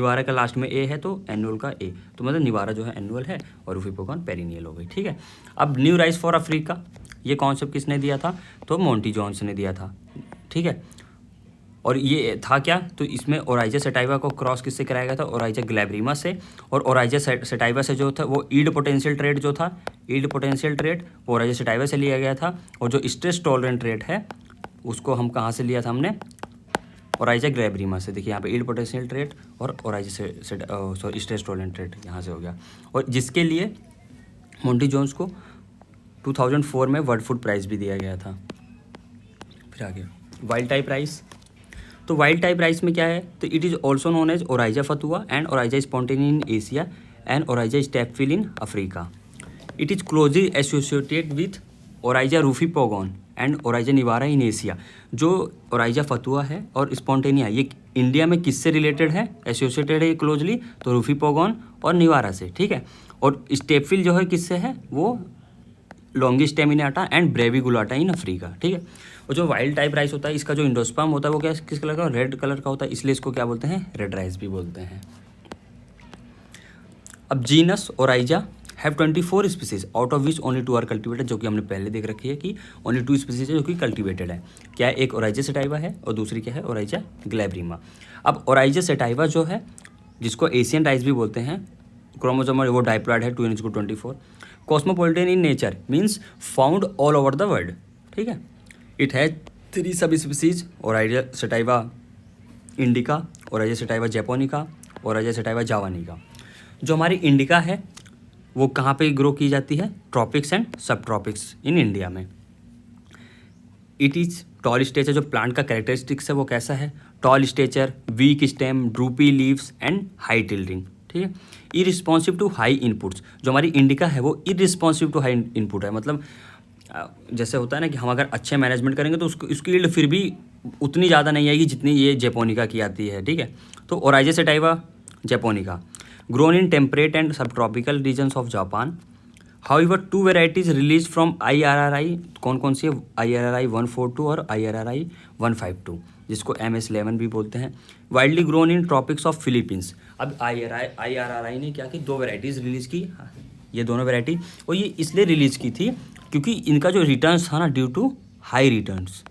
निवारा का लास्ट में ए है तो एनुअल का ए, तो मतलब निवारा जो है एनुअल है और रूफी पोगॉन पेरिनियल हो गई। ठीक है, अब न्यू राइस फॉर अफ्रीका, ये कॉन्सेप्ट किसने दिया था? तो मोंटी जॉन्स ने दिया था। ठीक है, और ये था क्या? तो इसमें ओराइजा सेटाइवा को क्रॉस किससे कराया गया था? ओराइजा ग्लैब्रिमा से। और ओराइजा सेटाइवा से जो था वो ईल्ड पोटेंशियल ट्रेट जो था, ईल्ड पोटेंशियल ट्रेट वो ओराइजा सेटाइवा से लिया गया था। और जो स्ट्रेस टॉलरेंट ट्रेट है उसको हम कहाँ से लिया था हमने? ओराइजा ग्लैब्रिमा से। देखिए यहाँ पे ईल्ड पोटेंशियल ट्रेट और Oryza sorry stress tolerant trait यहाँ से हो गया, और जिसके लिए मोंटी जॉन्स को 2004 में वर्ल्ड फूड प्राइज़ भी दिया गया था। फिर आगे वाइल्ड टाइप राइस, तो वाइल्ड टाइप राइस में क्या है? तो it is also known as Oryza fatua and Oryza spontanea in Asia and Oryza stapfii in Africa. It is closely associated with Oryza rufipogon and Oryza nivara in Asia. जो Oryza Fatuha है और स्पॉन्टेनिया ये India में किससे related है, associated है closely? तो रूफी पोगॉन और निवारा से। ठीक है, और स्टेपफिल जो है किससे है? वो लॉन्गिस्टेमिनाटा एंड ब्रेविगुलाटा इन अफ्रीका। ठीक है, और जो वाइल्ड टाइप राइस होता है इसका जो इंडोस्पर्म होता है वो क्या किस कलर का? रेड कलर का होता है, इसलिए इसको क्या बोलते हैं? रेड राइस भी बोलते हैं। अब genus Oryza have 24 species out of which only 2 are cultivated, जो कि हमने पहले देख रखी है कि ओनली 2 स्पीसीज है जो कि कल्टिवेटेड है। क्या है? एक ओराइजा सेटाइवा है और दूसरी क्या है? ओराइजा ग्लैब्रिमा। अब ओराइजा सेटाइवा जो है जिसको एशियन राइस भी बोलते हैं, क्रोमोसोमल वो डाइप्लॉइड है 2:24। Cosmopolitan in nature means found all over the world. ठीक है, it has 3 subspecies, Oryza sativa indica, Oryza sativa japonica, Oryza sativa javanica. जो हमारी इंडिका है वो कहाँ पे ग्रो की जाती है? Tropics and subtropics in India में। इट इज़ टॉल स्टेचर, जो प्लांट का कैरेक्टरिस्टिक्स है वो कैसा है? Tall stature, weak stem, droopy leaves and high tillering. ठीक है, इरिस्पॉन्सिव टू हाई इनपुट्स। जो हमारी इंडिका है वो इरिस्पॉन्सिव टू हाई इनपुट है, मतलब जैसे होता है ना कि हम अगर अच्छे मैनेजमेंट करेंगे तो उसकी यील्ड फिर भी उतनी ज़्यादा नहीं आएगी जितनी ये जैपोनिका की आती है। ठीक है, तो Oryza sativa japonica grown in temperate and subtropical regions of Japan. However 2 varieties release from IRRI, कौन कौन सी है? IRRI 142 और IRRI 152, जिसको MS11 भी बोलते हैं। Widely grown in tropics of Philippines. अब IRRI ने क्या की? 2 वेराइटीज़ रिलीज़ की, ये दोनों वेराइटी, और ये इसलिए रिलीज़ की थी क्योंकि इनका जो रिटर्न्स था ना ड्यू टू हाई रिटर्न्स।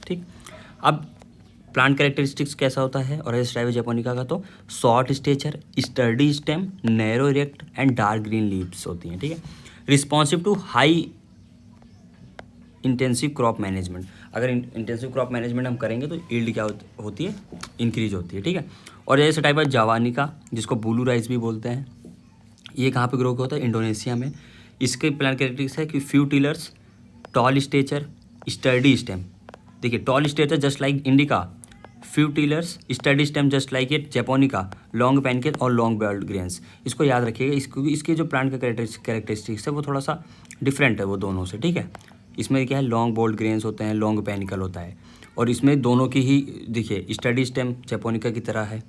ठीक, अब प्लांट कैरेक्टरिस्टिक्स कैसा होता है ओराइजा सेटाइवा जैपोनिका का? तो short stature, sturdy stem, narrow erect and dark green leaves होती हैं। ठीक है, responsive to high intensive crop management. अगर इंटेंसिव क्रॉप मैनेजमेंट हम करेंगे तो यील्ड क्या होती है? इंक्रीज होती है। ठीक है, और ओराइजा सेटाइवा जावानिका जिसको ब्लू राइस भी बोलते हैं, ये कहाँ पे ग्रो होता है? इंडोनेशिया में। इसके प्लांट कैरेक्टरिस्टिक्स है कि few tillers, tall stature, sturdy stem. देखिए tall stature just like indica, few tillers, sturdy stem just like it japonica, long panicle और लॉन्ग बॉइल्ड ग्रेन्स। इसको याद रखिएगा, इसके जो प्लांट का कैरेक्टरिस्टिक्स है वो थोड़ा सा डिफरेंट है वो दोनों से। ठीक है, इसमें क्या है? लॉन्ग बॉइल्ड ग्रेन्स होते हैं, लॉन्ग पैनिकल होता है, और इसमें दोनों की ही देखिए स्टडी स्टेम जैपोनिका की तरह है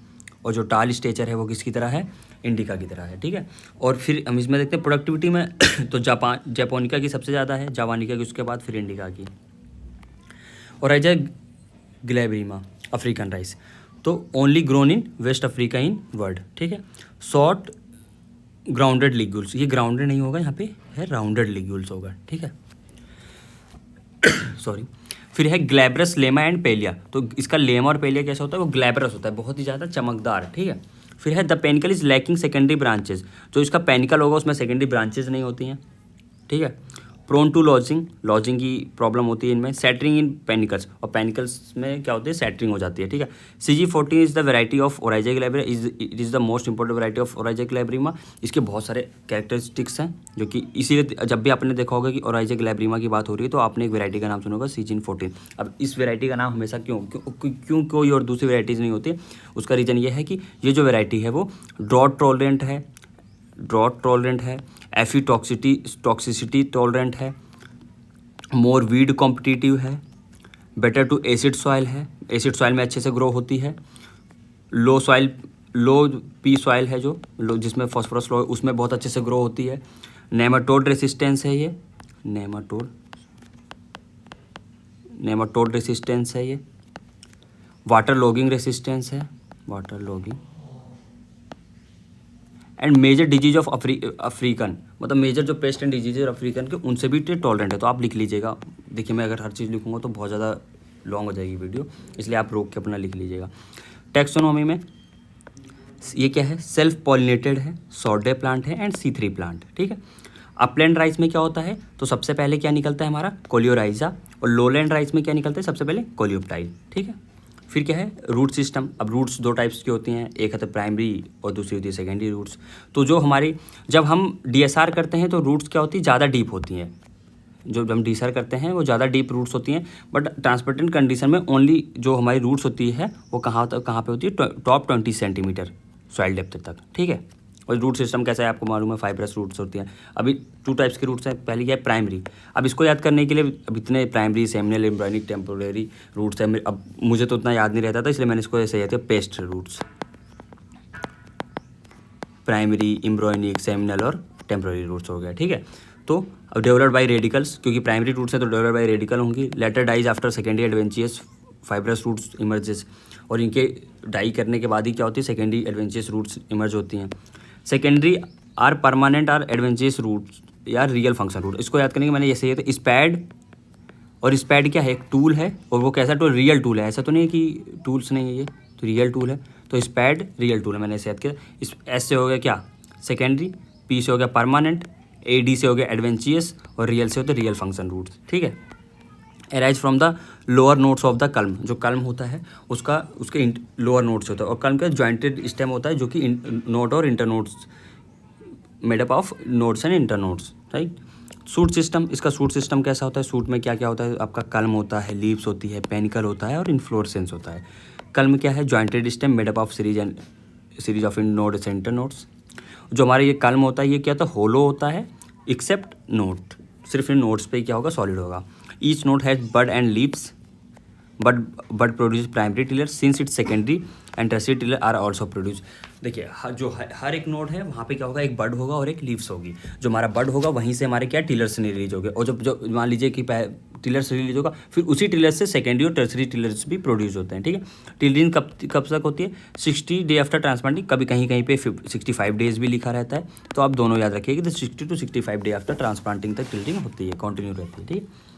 और जो टाल स्टेचर है वो किसकी तरह है? इंडिका की तरह है। ठीक है, और फिर हम इसमें देखते हैं प्रोडक्टिविटी में तो जैपोनिका की सबसे ज़्यादा है, जावानिका की उसके बाद फिर इंडिका की। ओराइजा ग्लैब्रिमा अफ्रीकन राइस, तो only grown in West Africa in world. ठीक है, शॉर्ट ग्राउंडेड लिग्यूल्स, ये ग्राउंडेड नहीं होगा, यहाँ पे है राउंडेड लिग्यूल्स होगा। ठीक है सॉरी। फिर है ग्लैब्रस लेमा एंड पेलिया, तो इसका लेमा और पेलिया कैसा होता है? वो ग्लैब्रस होता है, बहुत ही ज़्यादा चमकदार। ठीक है, फिर है the panicle is lacking secondary branches, जो इसका पेनिकल होगा उसमें सेकेंडरी ब्रांचेज नहीं होती हैं। ठीक है, प्रोन टू लॉजिंग की प्रॉब्लम होती है इनमें। सेटरिंग इन पेनिकल्स, और पेनिकल्स में क्या होती है? सेटरिंग हो जाती है। ठीक है, CG14 is the variety of Oryza glaberrima, it is the most important variety of Oryza glaberrima. इसके बहुत सारे कैरेक्टरिस्टिक्स हैं जो कि इसीलिए जब भी आपने देखा होगा कि ओराइजा ग्लैब्रिमा की बात हो रही है तो आपने एक वेराइटी का नाम सुना होगा CG14। अब इस वेराइटी का नाम हमेशा क्यों कोई और दूसरी वेराइटीज़ नहीं होती? उसका रीज़न ये है कि ये जो वेराइटी है वो ड्रॉट टॉलरेंट है, एफी टॉक्सिसिटी टॉलरेंट है, मोर वीड कॉम्पिटिटिव है, बेटर टू एसिड सॉइल है, एसिड सॉइल में अच्छे से ग्रो होती है, लो पी सॉइल है जो जिसमें फॉस्फोरस लो उसमें बहुत अच्छे से ग्रो होती है, नेमाटोड रेसिस्टेंस है ये, नेमाटोड रेसिस्टेंस है ये, वाटर लॉगिंग रेसिस्टेंस है, water logging, and major disease of African, मतलब मेजर जो पेस्ट एंड डिजीज अफ्रीकन के उनसे भी टॉलरेंट है। तो आप लिख लीजिएगा। देखिए मैं अगर हर चीज़ लिखूंगा तो बहुत ज़्यादा लॉन्ग हो जाएगी वीडियो, इसलिए आप रोक के अपना लिख लीजिएगा। टैक्सोनॉमी में ये क्या है, सेल्फ पॉलिनेटेड है, सॉर्डे प्लांट है एंड C3 प्लांट, ठीक है। अपलैंड राइस में क्या होता है, तो सबसे पहले क्या निकलता है हमारा कोलियोराइजा, और लोलैंड राइस में क्या निकलता है सबसे पहले कोलियोप्टाइल, ठीक है। फिर क्या है रूट सिस्टम। अब रूट्स दो टाइप्स की होती हैं, एक है तो प्राइमरी और दूसरी होती है सेकेंडरी रूट्स। तो जो हमारी जब हम DSR करते हैं तो रूट्स क्या होती है, ज़्यादा डीप होती हैं। जो हम DSR करते हैं वो ज़्यादा डीप रूट्स होती हैं, बट ट्रांसपेरेंट कंडीशन में ओनली जो हमारी रूट्स होती है वो कहाँ पे होती है, टॉप 20 सेंटीमीटर सॉइल डेप्थ तक, ठीक है। और रूट सिस्टम कैसा है आपको मालूम है, फाइब्रस रूट्स होती हैं। अभी 2 टाइप्स के रूट्स हैं, पहली क्या है प्राइमरी। अब इसको याद करने के लिए अब इतने primary, seminal, embryonic, temporary roots हैं। अब मुझे तो उतना याद नहीं रहता था, इसलिए मैंने इसको ऐसे याद किया, pest roots, primary, embryonic, seminal और टेम्पोररी रूट्स हो गया, ठीक है। तो अब डेवलप्ड बाई रेडिकल्स, क्योंकि प्राइमरी रूट्स हैं तो डेवलप्ड बाई रेडिकल होंगी। Later dies after secondary adventitious fibrous roots emerges, और इनके डाई करने के बाद ही क्या होती है, सेकेंडरी एडवेंचियस रूट्स इमर्ज होती हैं। Secondary or permanent or adventitious roots या रियल फंक्शन रूट। इसको याद करने के मैंने जैसे ये तो स्पैड, और स्पैड क्या है, एक टूल है, और वो कैसा टूल, रियल टूल है, ऐसा तो नहीं है कि टूल्स नहीं है, ये तो रियल टूल है। तो स्पैड रियल टूल है, मैंने ऐसे याद किया। इस एस से हो गया क्या सेकेंडरी, पी से हो गया परमानेंट, AD से हो गया एडवेंचियस, और रियल से होते रियल फंक्शन रूट्स, ठीक है। Arise from the lower nodes of the culm, जो कल्म होता है उसका उसके लोअर नोट्स होता है, और कल्म का जॉइंटेड स्टेम होता है जो कि नोट और inter notes made up of notes and inter notes, right. Shoot system, इसका सूट सिस्टम कैसा होता है, सूट में क्या क्या होता है आपका, कल्म होता है, लीव्स होती है, पेनिकल होता है और इन्फ्लोरेसेंस होता है। कल्म क्या है, jointed stem made up of series of in notes and inter notes. जो हमारा ये कल्म होता है ये क्या होता है, होलो होता है एक्सेप्ट नोट, सिर्फ इन नोट्स पे क्या होगा, सॉलिड होगा। Each node has bud and leaves, but produce primary tiller since it's secondary and tertiary tiller are also produce. देखिए हर एक नोड है वहाँ पे क्या होगा, एक बड होगा और एक लीव्स होगी। जो हमारा बड होगा वहीं से हमारे क्या टिलर्स रिलीज हो गए, और जो मान लीजिए कि टिलर्स रिलीज होगा, फिर उसी टिलर से सेकेंडरी और टर्सरी टिलर्स भी प्रोड्यूस होते हैं, ठीक है। टिलरिंग कब तक होती है, 60 डे आफ्टर ट्रांसप्लांटिंग, कभी कहीं कहीं पे 65 डेज भी लिखा रहता है, तो आप दोनों याद रखिए कि 60 to 65 डे आफ्टर ट्रांसप्लांटिंग तक टिलरिंग होती है, कंटिन्यू रहती है, ठीक है।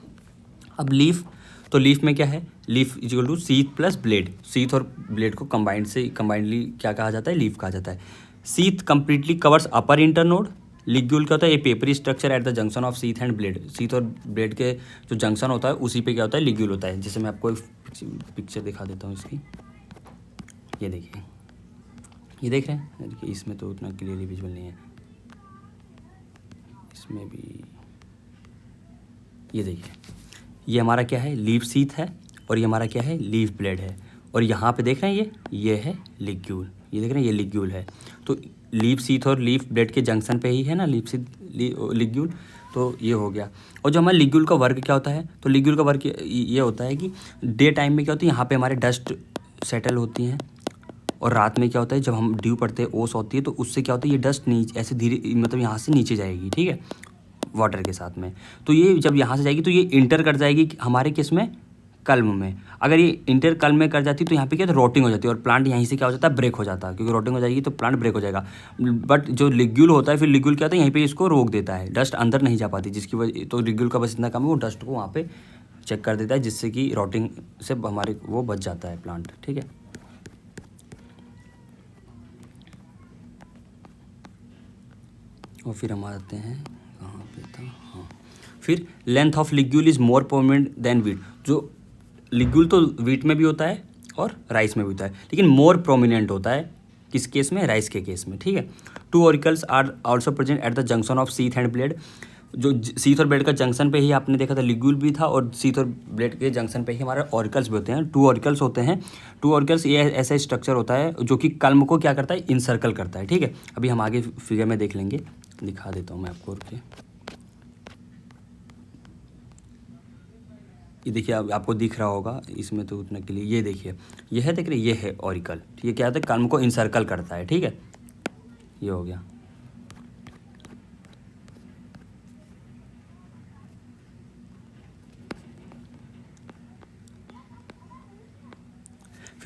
अब लीफ, तो लीफ में क्या है, leaf equal to sheath plus blade, sheath और ब्लेड को कंबाइंडली क्या कहा जाता है, लीफ कहा जाता है। Sheath completely covers upper internode, ligule क्या होता है, ये papery structure at the junction of sheath and blade, sheath और ब्लेड के जो जंक्शन होता है उसी पे क्या होता है, लिग्यूल होता है। जैसे मैं आपको एक पिक्चर दिखा देता हूँ इसकी, ये देखिए, ये देख रहे हैं, देखिए इसमें तो उतना क्लियरली विजुअल नहीं है, इसमें भी ये देखिए, ये हमारा क्या है, लीफ सीथ है, और ये हमारा क्या है, लीफ ब्लेड है, और यहाँ पे देख रहे हैं ये है लिग्यूल, ये देख रहे हैं ये लिग्यूल है। तो लीफ सीथ और लीफ ब्लेड के जंक्शन पे ही है ना लीफ सीथ लिग्यूल, तो ये हो गया। और जो हमारे लिग्यूल का वर्क क्या होता है, तो लिग्यूल का वर्क ये होता है कि डे टाइम में क्या होती है, यहाँ पे हमारे डस्ट सेटल होती हैं, और रात में क्या होता है, जब हम ड्यू पड़ते हैं, ओस होती है, तो उससे क्या होता है, ये डस्ट नीचे ऐसे धीरे मतलब यहाँ से नीचे जाएगी, ठीक है, वाटर के साथ में। तो ये जब यहाँ से जाएगी तो ये इंटर कर जाएगी हमारे किस में, कल्म में। अगर ये इंटर कल्म में कर जाती तो यहाँ पे क्या, तो रोटिंग हो जाती है, और प्लांट यहीं से क्या हो जाता है, ब्रेक हो जाता है, क्योंकि रोटिंग हो जाएगी तो प्लांट ब्रेक हो जाएगा। बट जो लिग्यूल होता है, फिर लिग्यूल क्या होता है, यहीं पे इसको रोक देता है, डस्ट अंदर नहीं जा पाती, जिसकी वजह, तो लिग्यूल का बस इतना काम है, वो डस्ट को वहाँ पे चेक कर देता है, जिससे कि रोटिंग से हमारे वो बच जाता है प्लांट, ठीक है। और फिर हम आते हैं कहाँ पे था, हाँ, फिर length of ligule is more permanent than wheat. जो लिग्यूल तो वीट में भी होता है और राइस में भी होता है, लेकिन मोर प्रोमिनेंट होता है किस केस में, राइस के केस में, ठीक है। 2 auricles are also present at the junction of sheath and blade. जो सीथ और ब्लेड का जंक्शन पे ही आपने देखा था लिग्यूल भी था, और सीथ और ब्लेड के जंक्शन पे ही हमारे ऑरिकल्स भी होते हैं। 2 ऑरिकल्स होते हैं। 2 ऑरिकल्स ये ऐसा स्ट्रक्चर होता है जो कि कल्म को क्या करता है, इनसर्कल करता है, ठीक है। अभी हम आगे फिगर में देख लेंगे, दिखा देता हूँ मैं आपको, रुकिए। ये देखिए, अब आपको दिख रहा होगा, इसमें तो उतना के लिए, ये देखिए, ये है, देख रहे, ये है ऑरिकल, ये क्या होता है, कल्म को इनसर्कल करता है, ठीक है, ये हो गया।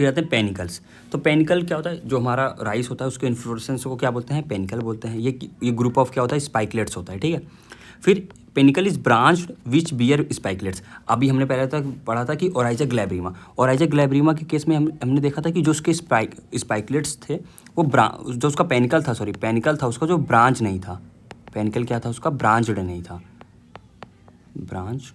फिर आते हैं पेनिकल्स। तो पेनिकल क्या होता है, जो हमारा राइस होता है उसके इन्फ्लोरेसेंस को क्या बोलते हैं, पेनिकल बोलते हैं। ये ग्रुप ऑफ क्या होता है, स्पाइकलेट्स होता है, ठीक है। फिर panicle is branched which bear spikelets. अभी हमने पहले तक पढ़ा था कि ओराइजा ग्लैब्रिमा, ओराइजा ग्लैब्रिमा के केस में हमने देखा था कि जो उसके स्पाइकलेट्स थे वो जो उसका पेनिकल था, सॉरी पेनिकल था उसका, जो ब्रांच नहीं था। पेनिकल क्या था उसका, ब्रांच्ड नहीं था, ब्रांच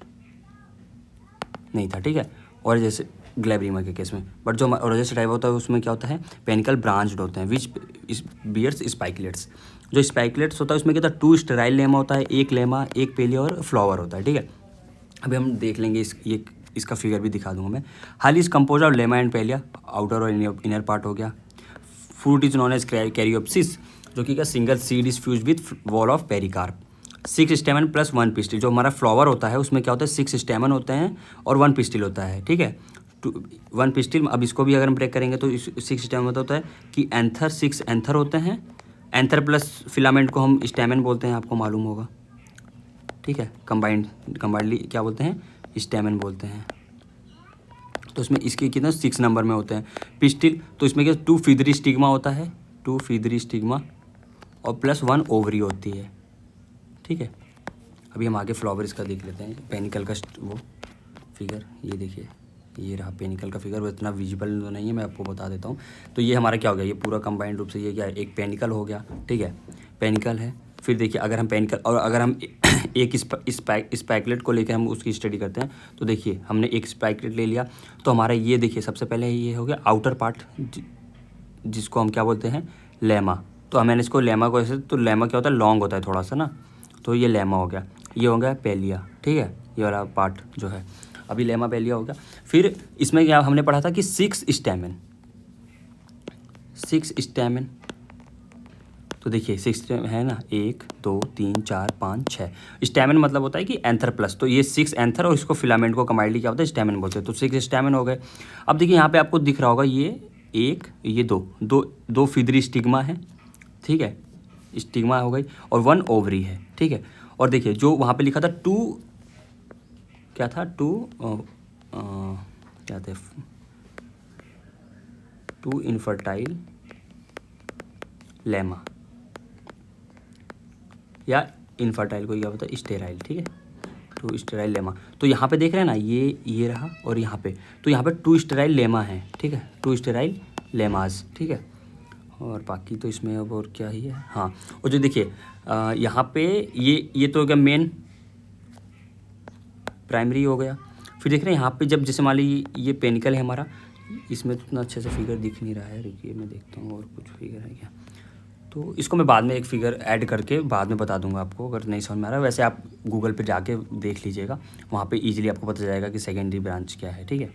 नहीं था, ठीक है। और जैसे ग्लैब्रिमा के केस में, बट जो ओराइजा सटाइवा होता है उसमें क्या होता है, पेनिकल ब्रांच्ड होते हैं विच बियर्स स्पाइकलेट्स। जो स्पाइकलेट्स होता है उसमें क्या होता है, 2 स्टेराइल लेमा होता है, एक लेमा, एक पेलिया और फ्लावर होता है, ठीक है। अभी हम देख लेंगे इसका फिगर भी दिखा दूंगा मैं। Hull is compose of lemma and palea, outer और इनर पार्ट हो गया। Fruit is known as caryopsis, जो कि क्या single seed is fuse with wall of pericarp. 6 stamen plus 1 pistil. जो हमारा फ्लावर होता है उसमें क्या होता है, 6 स्टेमन होते हैं और 1 पिस्टिल होता है, ठीक है। 1 पिस्टिल, अब इसको भी अगर हम ब्रेक करेंगे तो 6 स्टेमन होता है कि एंथर, 6 एंथर होते हैं। एंथर प्लस फिलामेंट को हम स्टेमन बोलते हैं, आपको मालूम होगा, ठीक है। कंबाइंडली क्या बोलते हैं, स्टेमन बोलते हैं। तो इसमें इसके कितना 6 नंबर में होते हैं। पिस्टिल, तो इसमें क्या 2 फीदरी स्टिग्मा होता है, 2 फीदरी स्टिग्मा और प्लस 1 ओवरी होती है, ठीक है। अभी हम आगे फ्लावर इसका देख लेते हैं, पेनिकल का वो फिगर, ये देखिए, ये रहा पेनिकल का फिगर। वो इतना विजिबल तो नहीं है, मैं आपको बता देता हूँ। तो ये हमारा क्या हो गया, ये पूरा कंबाइंड रूप से ये क्या है, एक पेनिकल हो गया, ठीक है, पेनिकल है। फिर देखिए अगर हम पेनिकल और अगर हम एक स्पाइकलेट को लेकर हम उसकी स्टडी करते हैं, तो देखिए हमने एक स्पाइकलेट ले लिया, तो हमारा ये देखिए सबसे पहले ये हो गया आउटर पार्ट, जिसको हम क्या बोलते हैं, लेमा। तो मैंने इसको लेमा को ऐसे, तो लेमा क्या होता है, लॉन्ग होता है थोड़ा सा ना, तो ये लेमा हो गया। ये हो गया पेलिया, ठीक है, ये वाला पार्ट जो है, अभी लेमा पेलिया हो गया। फिर इसमें क्या हमने पढ़ा था कि 6 स्टेमन, 6 स्टेमन। तो देखिए 6 है ना, 1 2 3 4 5 6 स्टेमन, मतलब होता है कि एंथर प्लस, तो ये 6 एंथर और इसको फिलामेंट को कंबाइंडली क्या होता है, स्टेमन बोलते हैं। तो 6 स्टेमन हो गए। अब देखिए यहाँ पे आपको दिख रहा होगा ये 1, ये 2 फीदरी स्टिग्मा है, ठीक है, स्टिग्मा हो गई, और 1 ओवरी है, ठीक है। और देखिए जो वहाँ पे लिखा था 2, क्या था, 2 क्या थे, 2 इनफर्टाइल लेमा, या इनफर्टाइल को क्या होता है, स्टेराइल, ठीक है, 2 स्टेराइल लेमा। तो यहाँ पे देख रहे हैं ना, ये रहा, और यहाँ पे, तो यहाँ पे 2 स्टेराइल लेमा है, ठीक है, 2 स्टेराइल लेमाज, ठीक है। और बाकी तो इसमें अब और क्या ही है, हाँ। और जो देखिए यहाँ पे ये तो हो गया मेन प्राइमरी हो गया। फिर देख रहे हैं यहाँ पे जब जैसे मान ली ये पेनिकल है हमारा, इसमें तो इतना अच्छे से फिगर दिख नहीं रहा है, रुकिए मैं देखता हूँ और कुछ फिगर है क्या। तो इसको मैं बाद में एक फिगर ऐड करके बाद में बता दूंगा आपको, अगर नहीं समझ में आ रहा है। वैसे आप गूगल पे जाके देख लीजिएगा, वहाँ पे इजीली आपको पता जाएगा कि सेकेंडरी ब्रांच क्या है, ठीक है।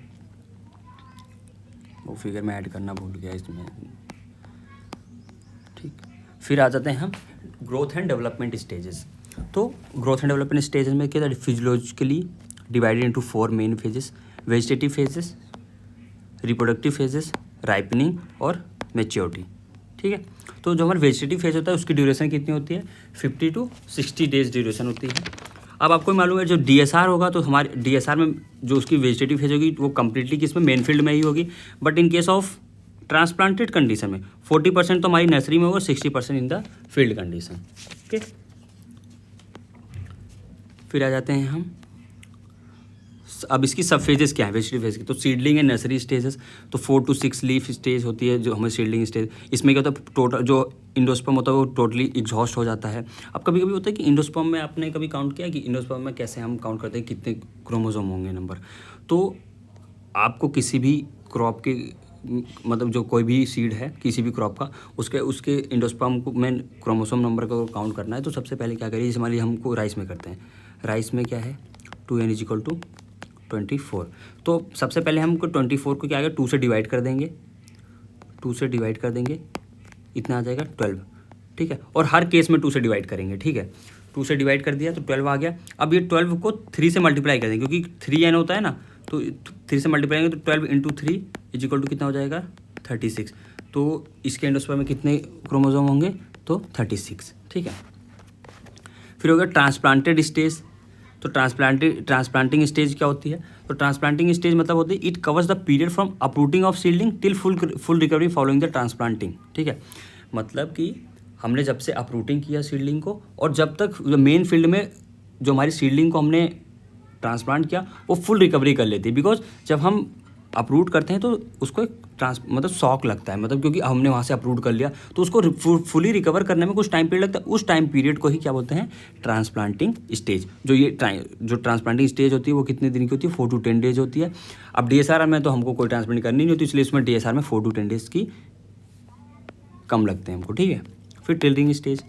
वो फिगर मैं ऐड करना भूल गया इसमें, ठीक। फिर आ जाते हैं हम ग्रोथ एंड डेवलपमेंट स्टेजेस। तो ग्रोथ एंड डेवलपमेंट स्टेजेस में क्या था, physiologically divided into 4 main phases, vegetative phases, reproductive phases, ripening और मैच्योरिटी, ठीक है। तो जो हमारा वेजिटेटिव फेज होता है उसकी ड्यूरेशन कितनी होती है, 50 to 60 डेज ड्यूरेशन होती है। अब आपको मालूम है जो DSR होगा, तो हमारे DSR में जो उसकी वेजिटेटिव फेज होगी वो कम्प्लीटली किसमें, मेन फील्ड में ही होगी। But in case of transplanted condition में 40% तो हमारी नर्सरी में होगा, 60% in the field condition, okay. फिर आ जाते हैं हम, अब इसकी सब फेजेस क्या है वेजिटेटिव फेज की। तो सीडलिंग एंड नर्सरी स्टेजेस, तो 4 to 6 लीफ स्टेज होती है जो हमें सीडलिंग स्टेज। इसमें क्या होता है, टोटल जो इंडोस्पर्म होता है वो टोटली एग्जॉस्ट हो जाता है। अब कभी कभी होता है कि इंडोस्पर्म में आपने कभी काउंट किया कि इंडोस्पर्म में कैसे हम काउंट करते हैं कितने क्रोमोसोम होंगे नंबर। तो आपको किसी भी क्रॉप के, मतलब जो कोई भी सीड है किसी भी क्रॉप का, उसके इंडोस्पर्म को में क्रोमोसोम नंबर को काउंट करना है। तो सबसे पहले क्या करिए, जैसे मान लीजिए हमको राइस में करते हैं, राइस में क्या है 2n = 24। तो सबसे पहले हमको 24 को क्या आएगा, 2 से डिवाइड कर देंगे, 2 से डिवाइड कर देंगे, इतना आ जाएगा 12, ठीक है। और हर केस में 2 से डिवाइड करेंगे, ठीक है। 2 से डिवाइड कर दिया तो 12 आ गया। अब ये 12 को 3 से मल्टीप्लाई कर देंगे, क्योंकि 3n होता है ना, तो 3 से मल्टीप्लाई करेंगे तो 12 × 3 = कितना हो जाएगा, 36। तो इसके एंडोस्पर्म में कितने क्रोमोसोम होंगे, तो 36, ठीक है। फिर हो गया ट्रांसप्लांटेड स्टेज। तो ट्रांसप्लांटिंग स्टेज क्या होती है, तो ट्रांसप्लांटिंग स्टेज मतलब होती है it covers the period from uprooting of seedling till full recovery following the transplanting. ठीक है, मतलब कि हमने जब से अपरूटिंग किया सीडलिंग को और जब तक मेन फील्ड में जो हमारी सीडलिंग को हमने ट्रांसप्लांट किया वो फुल रिकवरी कर लेती है। बिकॉज जब हम अप्रूट करते हैं तो उसको एक मतलब शॉक लगता है, मतलब क्योंकि हमने वहाँ से अप्रूट कर लिया तो उसको फुली रिकवर करने में कुछ टाइम पीरियड लगता है। उस टाइम पीरियड को ही क्या बोलते हैं, ट्रांसप्लांटिंग स्टेज। जो ट्रांसप्लांटिंग स्टेज होती है वो कितने दिन की होती है, 4 to 10 डेज होती है। अब DSR में तो हमको कोई ट्रांसप्लांट करनी नहीं होती, इसलिए इसमें DSR में 4 to 10 डेज की कम लगते हैं हमको। ठीक है, फिर टिलरिंग स्टेज।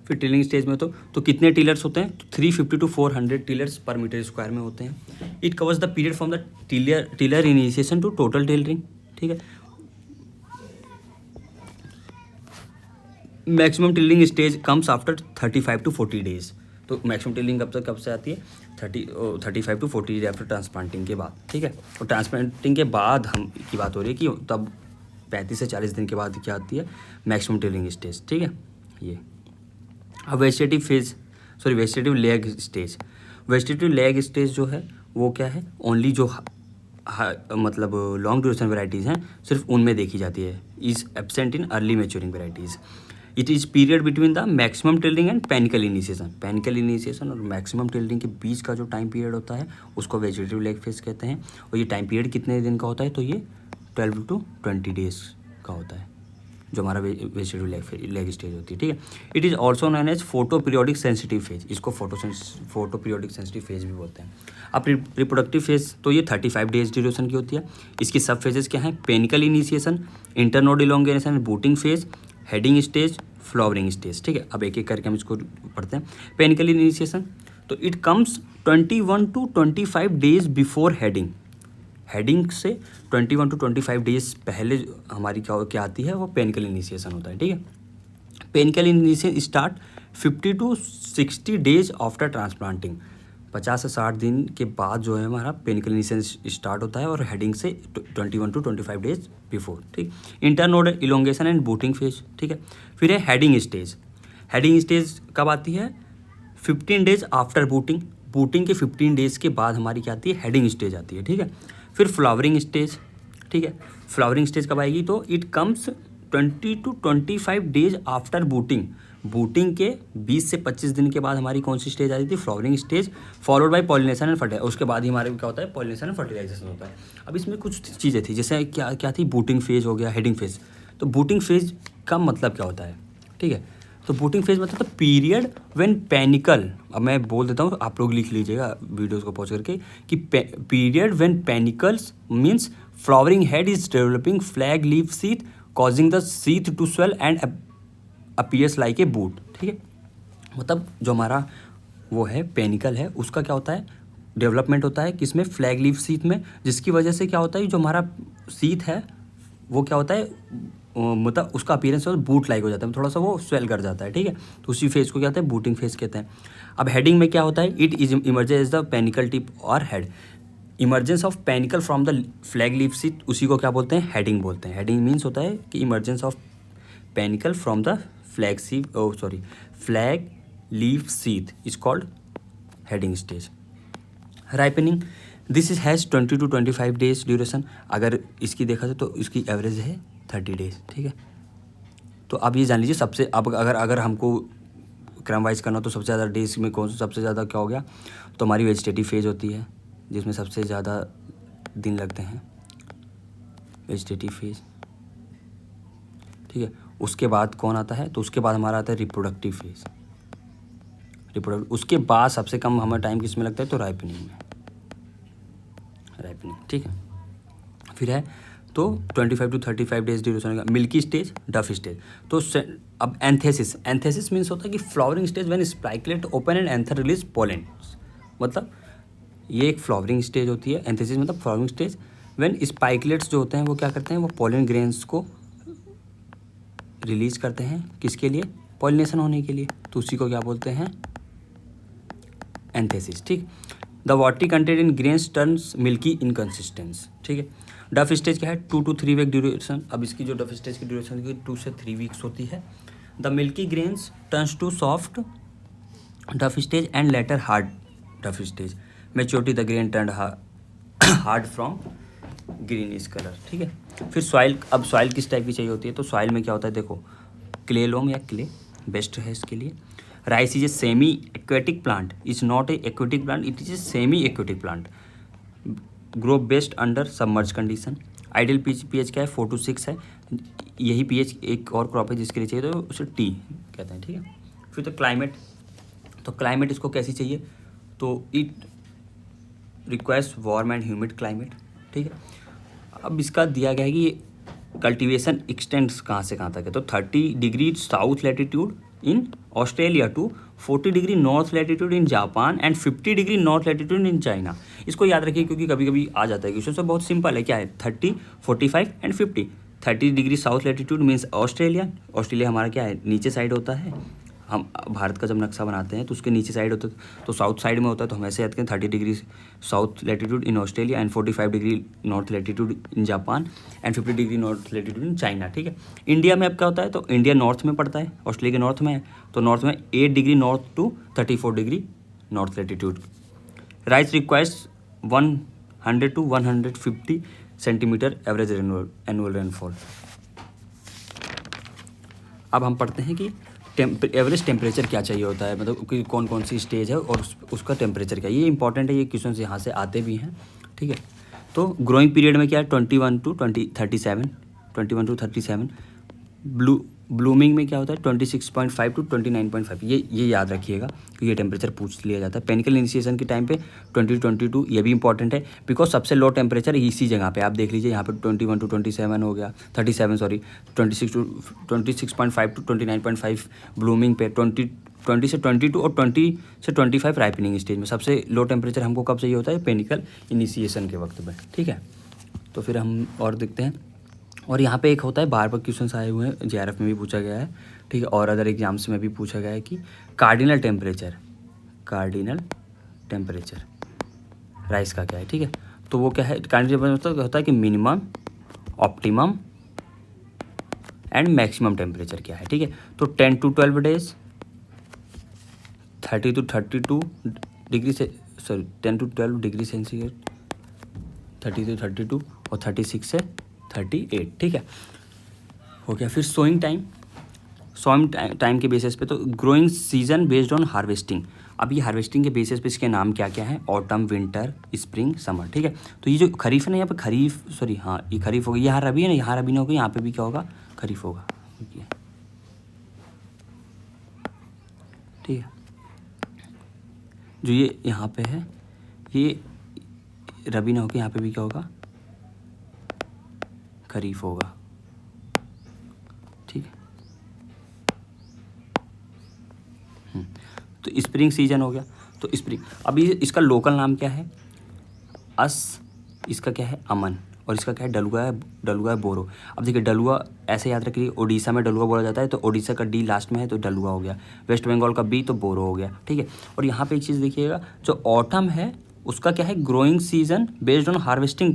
फिर टिलरिंग स्टेज में तो कितने टिलर्स होते हैं, तो 350 to 400 tillers per metre square में होते हैं। It covers the period from the tiller initiation to total tillering. ठीक है, maximum tillering stage comes after 35 to 40 days. तो मैक्सिमम टिलरिंग कब से आती है, 35 to 40 डेज आफ्टर ट्रांसप्लांटिंग के बाद। ठीक है, और ट्रांसप्लांटिंग के बाद हम की बात हो रही है कि तब 35 से 40 दिन के बाद क्या आती है, मैक्सिमम टिलरिंग स्टेज। ठीक है, ये अब vegetative leg stage. Vegetative leg stage जो है वो क्या है, ओनली जो मतलब लॉन्ग ड्यूरेशन वेराइटीज़ हैं सिर्फ उनमें देखी जाती है। Is absent in early maturing varieties. It is period between the maximum tillering and panicle initiation. Panicle initiation और मैक्सिमम टिल्डिंग के बीच का जो टाइम पीरियड होता है उसको वेजिटेटिव लेग फेज कहते हैं। और ये टाइम पीरियड कितने दिन का होता है, तो ये 12 to 20 डेज का होता है जो हमारा वेजिटेटिव लेग स्टेज होती है। ठीक है, it is also known as photoperiodic sensitive phase. इसको फोटो पीरियोडिक सेंसिटिव फेज भी बोलते हैं। अब रिप्रोडक्टिव फेज तो ये 35 डेज ड्यूरेशन की होती है। इसकी सब फेजेस क्या हैं, panicle initiation, internode elongation, booting phase, heading stage, flowering stage. ठीक है, अब एक एक करके हम इसको पढ़ते हैं। पेनिकल इनिशिएशन तो it comes 21 to 25 days before heading. Heading से 21 to 25 डेज पहले हमारी क्या आती है, वो पेनिकल इनिशिएशन होता है। ठीक है, panicle initiation start 50 to 60 days after transplanting. 50 से 60 दिन के बाद जो है हमारा पेनिकल इनिशिएशन स्टार्ट होता है और हेडिंग से 21 to 25 डेज बिफोर। ठीक, internode elongation and booting phase. ठीक है, फिर है हेडिंग स्टेज। हेडिंग स्टेज कब आती है, 15 डेज आफ्टर बूटिंग। बूटिंग के 15 डेज के बाद हमारी क्या आती है, हेडिंग स्टेज आती है। ठीक है, फिर फ्लावरिंग स्टेज। ठीक है, फ्लावरिंग स्टेज कब आएगी, तो it comes 20 to 25 days after booting. Booting के 20 से 25 दिन के बाद हमारी कौन सी स्टेज आ जाती है, flowering stage, followed by pollination and fertilisation. उसके बाद ही हमारे क्या होता है, पॉलिनेशन एंड फर्टिलाइजेशन होता है। अब इसमें कुछ चीज़ें थी, जैसे क्या थी, बूटिंग फेज हो गया, हेडिंग फेज। तो बूटिंग फेज का मतलब क्या होता है, ठीक है, तो बूटिंग फेज मतलब तो पीरियड व्हेन पेनिकल, अब मैं बोल देता हूँ आप लोग लिख लीजिएगा वीडियोस को पॉज करके, कि period when panicles means flowering head is developing flag leaf sheath causing the sheath to swell and appears like a boot. ठीक है, मतलब जो हमारा वो है पेनिकल है उसका क्या होता है, डेवलपमेंट होता है किसमें, फ्लैग लीफ सीथ में, जिसकी वजह से क्या होता है, जो हमारा सीथ है वो क्या होता है, मतलब उसका अपीयरेंस बूट लाइक हो जाता है, थोड़ा सा वो स्वेल कर जाता है। ठीक है, तो उसी फेज को क्या कहते हैं, बूटिंग फेज कहते हैं। अब हेडिंग में क्या होता है, it is emerges as the panicle tip और head. Emergence of panicle from the flag leaf sheath, उसी को क्या बोलते हैं, हेडिंग बोलते हैं। हेडिंग मीन्स होता है कि emergence of panicle from the flag leaf sheath is called heading stage. Ripening, this is has 20 to 25 days duration. अगर इसकी देखा जाए तो इसकी एवरेज है 30 डेज। ठीक है, तो अब ये जान लीजिए सबसे, अब अगर हमको क्रम वाइज करना तो सबसे ज़्यादा डेज में कौन सा सबसे ज़्यादा क्या हो गया, तो हमारी वेजिटेटिव फेज होती है जिसमें सबसे ज़्यादा दिन लगते हैं, वेजिटेटिव फेज। ठीक है, उसके बाद कौन आता है, तो उसके बाद हमारा आता है रिप्रोडक्टिव फेज। उसके बाद सबसे कम हमें टाइम किस में लगता है, तो राइपनिंग में, राइपनिंग। ठीक है, फिर है तो 25 to 35 डेज ड्यूरेशन का मिल्की स्टेज, डफ स्टेज। तो अब एंथेसिस मीन्स होता है कि flowering stage when spikelet open and anther release pollen, मतलब ये एक फ्लावरिंग स्टेज होती है। एंथेसिस मतलब फ्लावरिंग स्टेज व्हेन स्पाइकलेट्स जो होते हैं वो क्या करते हैं, वो पोलन ग्रेन्स को रिलीज करते हैं, किसके लिए, पॉलिनेशन होने के लिए, तो उसी को क्या बोलते हैं, एंथेसिस। ठीक, the watery content in grains turns milky in consistence. ठीक है, डफ स्टेज क्या है, 2 to 3 वीक ड्यूरेशन। अब इसकी जो डफ स्टेज की ड्यूरेशन की 2 से 3 वीक्स होती है। The milky grains turns to soft dough stage and later hard dough stage. Maturity the grain turn hard from greenish colour, ठीक है। फिर सॉइल, अब सॉइल किस टाइप की चाहिए होती है, तो सॉइल में क्या होता है देखो, क्ले लोम या क्ले बेस्ट है इसके लिए। Rice is a semi aquatic plant, is not a aquatic plant, it is a semi aquatic plant, grow best under submerge condition. Ideal pH क्या है, 4 to 6 है। यही पीएच एक और क्रॉप है जिसके लिए चाहिए तो उसे टी कहते हैं, ठीक है। फिर तो क्लाइमेट, तो क्लाइमेट इसको कैसी चाहिए, तो it requires warm and humid climate, ठीक है। अब इसका दिया गया है कि कल्टीवेशन एक्सटेंड्स कहाँ से कहाँ तक है, तो 30 degree south latitude in Australia to 40 degree north latitude in Japan and 50 degree north latitude in China. इसको याद रखिए क्योंकि कभी कभी आ जाता है क्वेश्चन, से बहुत सिंपल है, क्या है 30, 45 and 50। 30 degree south latitude means Australia, Australia हमारा क्या है नीचे साइड होता है, हम भारत का जब नक्शा बनाते हैं तो उसके नीचे साइड होता है, तो साउथ साइड में होता है, तो हम ऐसे याद करें 30 degree south latitude in Australia and 45 degree north latitude in Japan and 50 degree north latitude in China, ठीक है। इंडिया में अब क्या होता है, तो इंडिया नॉर्थ में पड़ता है, ऑस्ट्रेलिया के नॉर्थ में है, तो नॉर्थ में 8 degree north to 34 degree north latitude. Rice requires 100 to 150 centimetre average annual rainfall. अब हम पढ़ते हैं कि एवरेज टेम्परेचर क्या चाहिए होता है, मतलब कि कौन कौन सी स्टेज है और उसका टेम्परेचर क्या है, ये इंपॉर्टेंट है, ये क्वेश्चन यहाँ से आते भी हैं, ठीक है। तो ग्रोइंग पीरियड में क्या है 21 to 37, ब्लूमिंग में क्या होता है 26.5 to 29.5, ये याद रखिएगा कि ये टेम्परेचर पूछ लिया जाता है। पेनिकल इनिशिएशन के टाइम पे 20-22, ये भी इंपॉर्टेंट है बिकॉज सबसे लो टेम्परेचर इसी जगह पे आप देख लीजिए, यहाँ पे 21 to 27 हो गया, 26.5 to 29.5 ब्लूमिंग पे, 20 से 22 और 20 से 25 राइपनिंग स्टेज में। सबसे लो टेम्परेचर हमको कब चाहिए होता है, पेनिकल इनिशिएशन के वक्त में, ठीक है। तो फिर हम और देखते हैं, और यहाँ पे एक होता है, बार बार क्वेश्चंस आए हुए हैं, जेआरएफ में भी पूछा गया है, ठीक है, और अदर एग्जाम्स में भी पूछा गया है कि कार्डिनल टेम्परेचर राइस का क्या है, ठीक है। तो वो क्या है, कार्डिनल टेम्परेचर होता है कि minimum, optimum and maximum temperature क्या है, ठीक है। तो 10 to 12 डेज, 30 to 32 डिग्री से 10 to 12 डिग्री सेंटीग्रेड, 30 to 32 और 36 से 38, ठीक है, हो गया। फिर सोइंग टाइम के बेसिस पे, तो growing season based on harvesting. अब ये हार्वेस्टिंग के बेसिस पे इसके नाम क्या क्या है, ऑटम, विंटर, स्प्रिंग, समर, ठीक है। तो ये जो खरीफ है ना, यहाँ पे खरीफ, सॉरी हाँ ये खरीफ होगी, यहाँ रबी है ना, यहाँ रबी ना होगी, यहाँ पे भी क्या होगा, खरीफ होगा, ठीक है। जो ये यहाँ पे है, ये रबी ना होगी, यहाँ पे भी क्या होगा, खरीफ होगा, ठीक है। तो स्प्रिंग सीजन हो गया, तो स्प्रिंग, अभी इसका लोकल नाम क्या है, इसका क्या है, अमन, और इसका क्या है, डलुआ है बोरो। अब देखिए डलुआ ऐसे याद रखिए, उड़ीसा में डलुआ बोला जाता है, तो उड़ीसा का डी लास्ट में है तो डलुआ हो गया, वेस्ट बंगाल का बी तो बोरो हो गया, ठीक है। और यहाँ पे एक चीज़ देखिएगा, जो ऑटम है उसका क्या है, growing season based on harvesting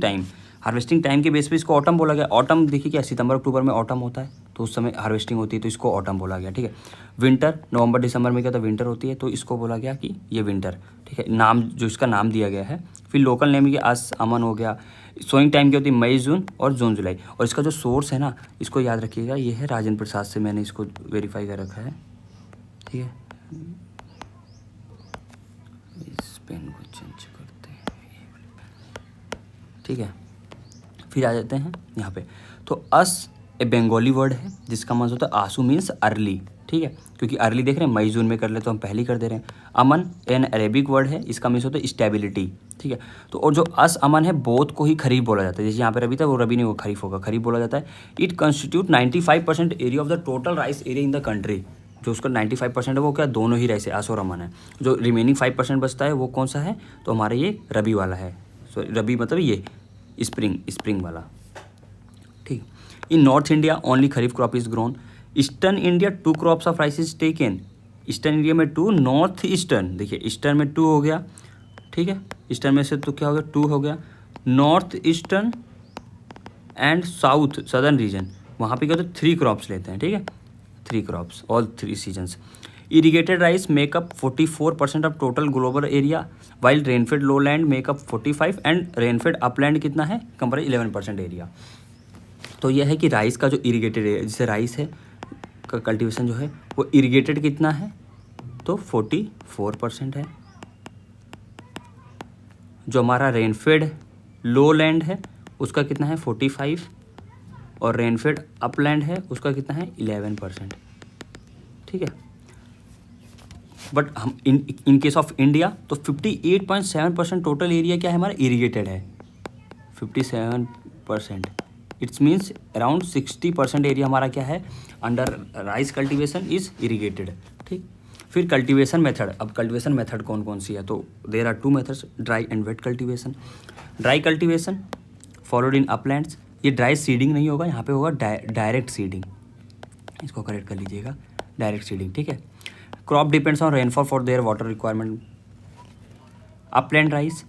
time के बेस पे इसको ऑटम बोला गया। ऑटम देखिए क्या, सितंबर अक्टूबर में ऑटम होता है, तो उस समय हार्वेस्टिंग होती है, तो इसको ऑटम बोला गया, ठीक है। विंटर, नवंबर दिसंबर में क्या होता है, विंटर होती है, तो इसको बोला गया कि ये विंटर, ठीक है, नाम जो इसका नाम दिया गया है। फिर लोकल नेम ये अमन हो गया। सोइंग टाइम क्या होती है, मई जून और जून जुलाई। और इसका जो सोर्स है ना, इसको याद रखिएगा, ये है राजेंद्र प्रसाद से मैंने इसको वेरीफाई कर रखा है, ठीक है। इस पेन को चेंज करते हैं, ठीक है। फिर आ जाते हैं यहाँ पे, तो ए बंगाली वर्ड है जिसका मतलब होता है आंसू मीन्स अर्ली, ठीक है, क्योंकि अर्ली देख रहे हैं, मई जून में कर ले तो हम पहले ही कर दे रहे हैं। अमन एन अरेबिक वर्ड है, इसका मीन्स होता है स्टेबिलिटी, ठीक है। तो और जो अमन है बोथ को ही खरीफ बोला जाता है, जैसे यहाँ पे रबी था वो रबी नहीं, वो खरीफ होगा, खरीफ बोला जाता है। It constitute 95% area of the total rice area in the country. जो उसका 95% है वो क्या, दोनों ही राइस है, आस और अमन है। जो रिमेनिंग 5% बचता है वो कौन सा है, तो हमारा ये रबी वाला है, सॉरी रबी मतलब ये स्प्रिंग वाला, ठीक। In north India only kharif crop is grown. Eastern India 2 crops of rice is taken. Eastern India में 2, नॉर्थ ईस्टर्न देखिए ईस्टर्न में 2 हो गया, ठीक है, ईस्टर्न में से तो क्या हो गया, 2 हो गया। North eastern and south southern reason, वहाँ पे क्या होता है 3 क्रॉप्स लेते हैं, ठीक है, 3 crops all 3 seasons. Irrigated rice makeup 44% of total global area, while rainfed low land makeup 45 and rainfed upland कितना है, कंप्राइज 11% एरिया। तो यह है कि राइस का जो इरीगेटेड एरिया, जैसे राइस है का कल्टीवेशन जो है वो इरीगेटेड कितना है, तो 44% है। जो हमारा रेनफेड लो लैंड है उसका कितना है 45, और रेनफेड अपलैंड है उसका कितना है 11%। ठीक है, बट हम इन केस ऑफ इंडिया तो 58.7% टोटल एरिया क्या है हमारा इरीगेटेड है, 57%। इट्स मीन्स अराउंड 60% एरिया हमारा क्या है under rice cultivation is irrigated. ठीक, फिर कल्टीवेशन मेथड। अब कल्टीवेशन मेथड कौन कौन सी है, तो there are 2 methods, dry and wet cultivation. Dry cultivation followed in uplands, ये ड्राई सीडिंग नहीं होगा, यहाँ पे होगा डायरेक्ट सीडिंग, इसको करेक्ट कर लीजिएगा, डायरेक्ट सीडिंग। ठीक है, crop depends on rainfall for their water requirement. Upland rice,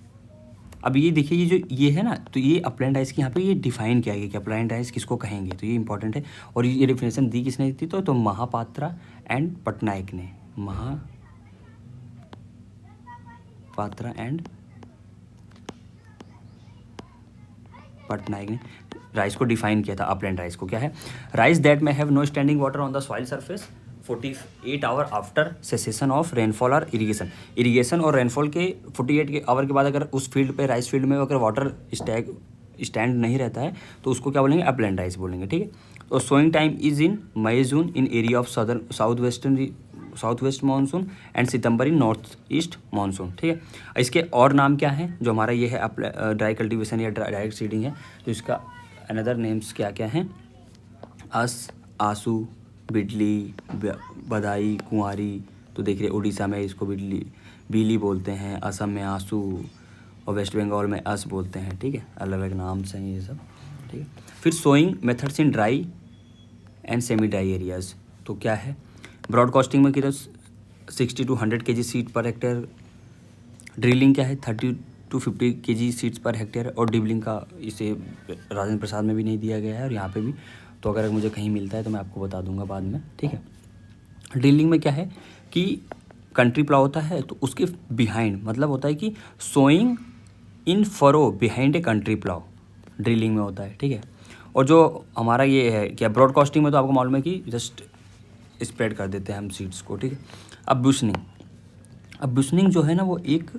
अब ये देखिए ये जो ये है ना, तो ये अपलैंड राइस की यहाँ पे ये डिफाइन किया गया कि अपलैंड राइस किसको कहेंगे, तो ये इंपॉर्टेंट है। और ये डिफिनेशन दी किसने दी, तो महापात्रा एंड पटनायक ने, महापात्रा एंड पटनायक ने राइस को डिफाइन किया था। अपलैंड राइस को क्या है, राइस दैट में have no standing water on the soil surface 48 hour after cessation of rainfall और इरीगेशन और रेनफॉल के 48 आवर के बाद अगर उस फील्ड पे, राइस फील्ड में अगर वाटर स्टैंड नहीं रहता है तो उसको क्या बोलेंगे, अपलैंड राइस बोलेंगे। ठीक है, तो sowing time is in May June in area of south west monsoon and September in north east monsoon. ठीक है, इसके और नाम क्या है, जो हमारा ये है ड्राई कल्टीवेशन या डायरेक्ट सीडिंग है, तो इसका अनदर नेम्स क्या क्या हैं, आसू, बिडली, बधाई, कुंवारी। तो देखिए उड़ीसा में इसको बीली बोलते हैं, असम में आंसू, और वेस्ट बंगाल में अस बोलते हैं। ठीक है, अलग अलग नाम से हैं ये सब। ठीक है, फिर sowing methods in dry and semi dry areas, तो क्या है, ब्रॉडकास्टिंग में कितना 60 to 100 kg seed per hectare, drilling क्या है 30 to 50 kg seeds per hectare, और डिबलिंग का इसे राजेंद्र प्रसाद में भी नहीं दिया गया है और यहाँ पे भी, तो अगर मुझे कहीं मिलता है तो मैं आपको बता दूंगा बाद में। ठीक है, ड्रिलिंग में क्या है कि कंट्री प्लाउ होता है तो उसके बिहाइंड, मतलब होता है कि sowing in furrow behind a country plough, drilling में होता है। ठीक है, और जो हमारा ये है क्या ब्रॉडकास्टिंग में, तो आपको मालूम है कि जस्ट स्प्रेड कर देते हैं हम सीड्स को। ठीक है, अब बुशनिंग जो है ना वो एक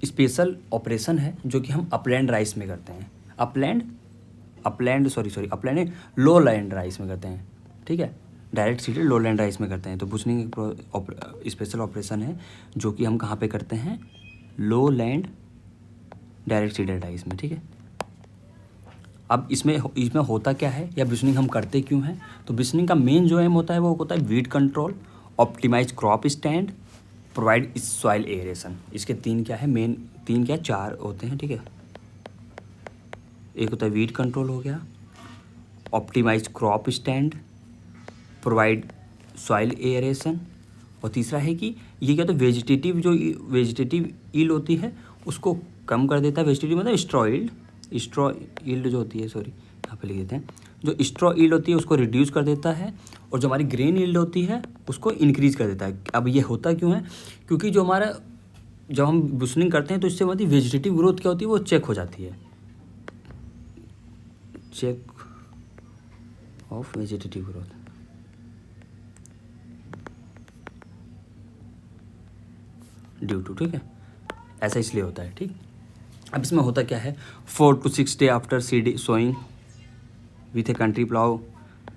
स्पेशल ऑपरेशन है जो कि हम अपलैंड राइस में करते हैं, अपलैंड लो लैंड राइस में करते हैं। ठीक है, डायरेक्ट सीडेड लो लैंड राइस में करते हैं। तो बुशनिंग एक स्पेशल ऑपरेशन है जो कि हम कहाँ पे करते हैं, लो लैंड डायरेक्ट सीडेड राइस में। ठीक है, अब इसमें होता क्या है या बुशनिंग हम करते क्यों हैं, तो बुशनिंग का मेन जो एम होता है वो होता है weed control, optimise crop stand, provide soil aeration. इसके तीन क्या है, मेन तीन क्या, चार होते हैं। ठीक है, एक होता है वीड कंट्रोल हो गया, optimise crop stand, provide soil aeration, और तीसरा है कि ये क्या होता है वेजिटेटिव ईल्ड होती है उसको कम कर देता है। वेजिटेटिव मतलब स्ट्रॉ ईल्ड जो होती है, सॉरी यहाँ पे लिख देते हैं, जो स्ट्रॉ ईल्ड होती है उसको रिड्यूस कर देता है, और जो हमारी ग्रेन ईल्ड होती है उसको इंक्रीज कर देता है। अब ये होता क्यों है, क्योंकि जो हमारा जब हम बुशनिंग करते हैं तो इससे हमारी वेजिटेटिव ग्रोथ क्या होती है वो चेक हो जाती है, check of vegetative growth. Due to, ठीक है, ऐसा इसलिए होता है। ठीक, अब इसमें होता क्या है, 4 to 6 days after seed sowing with a country plough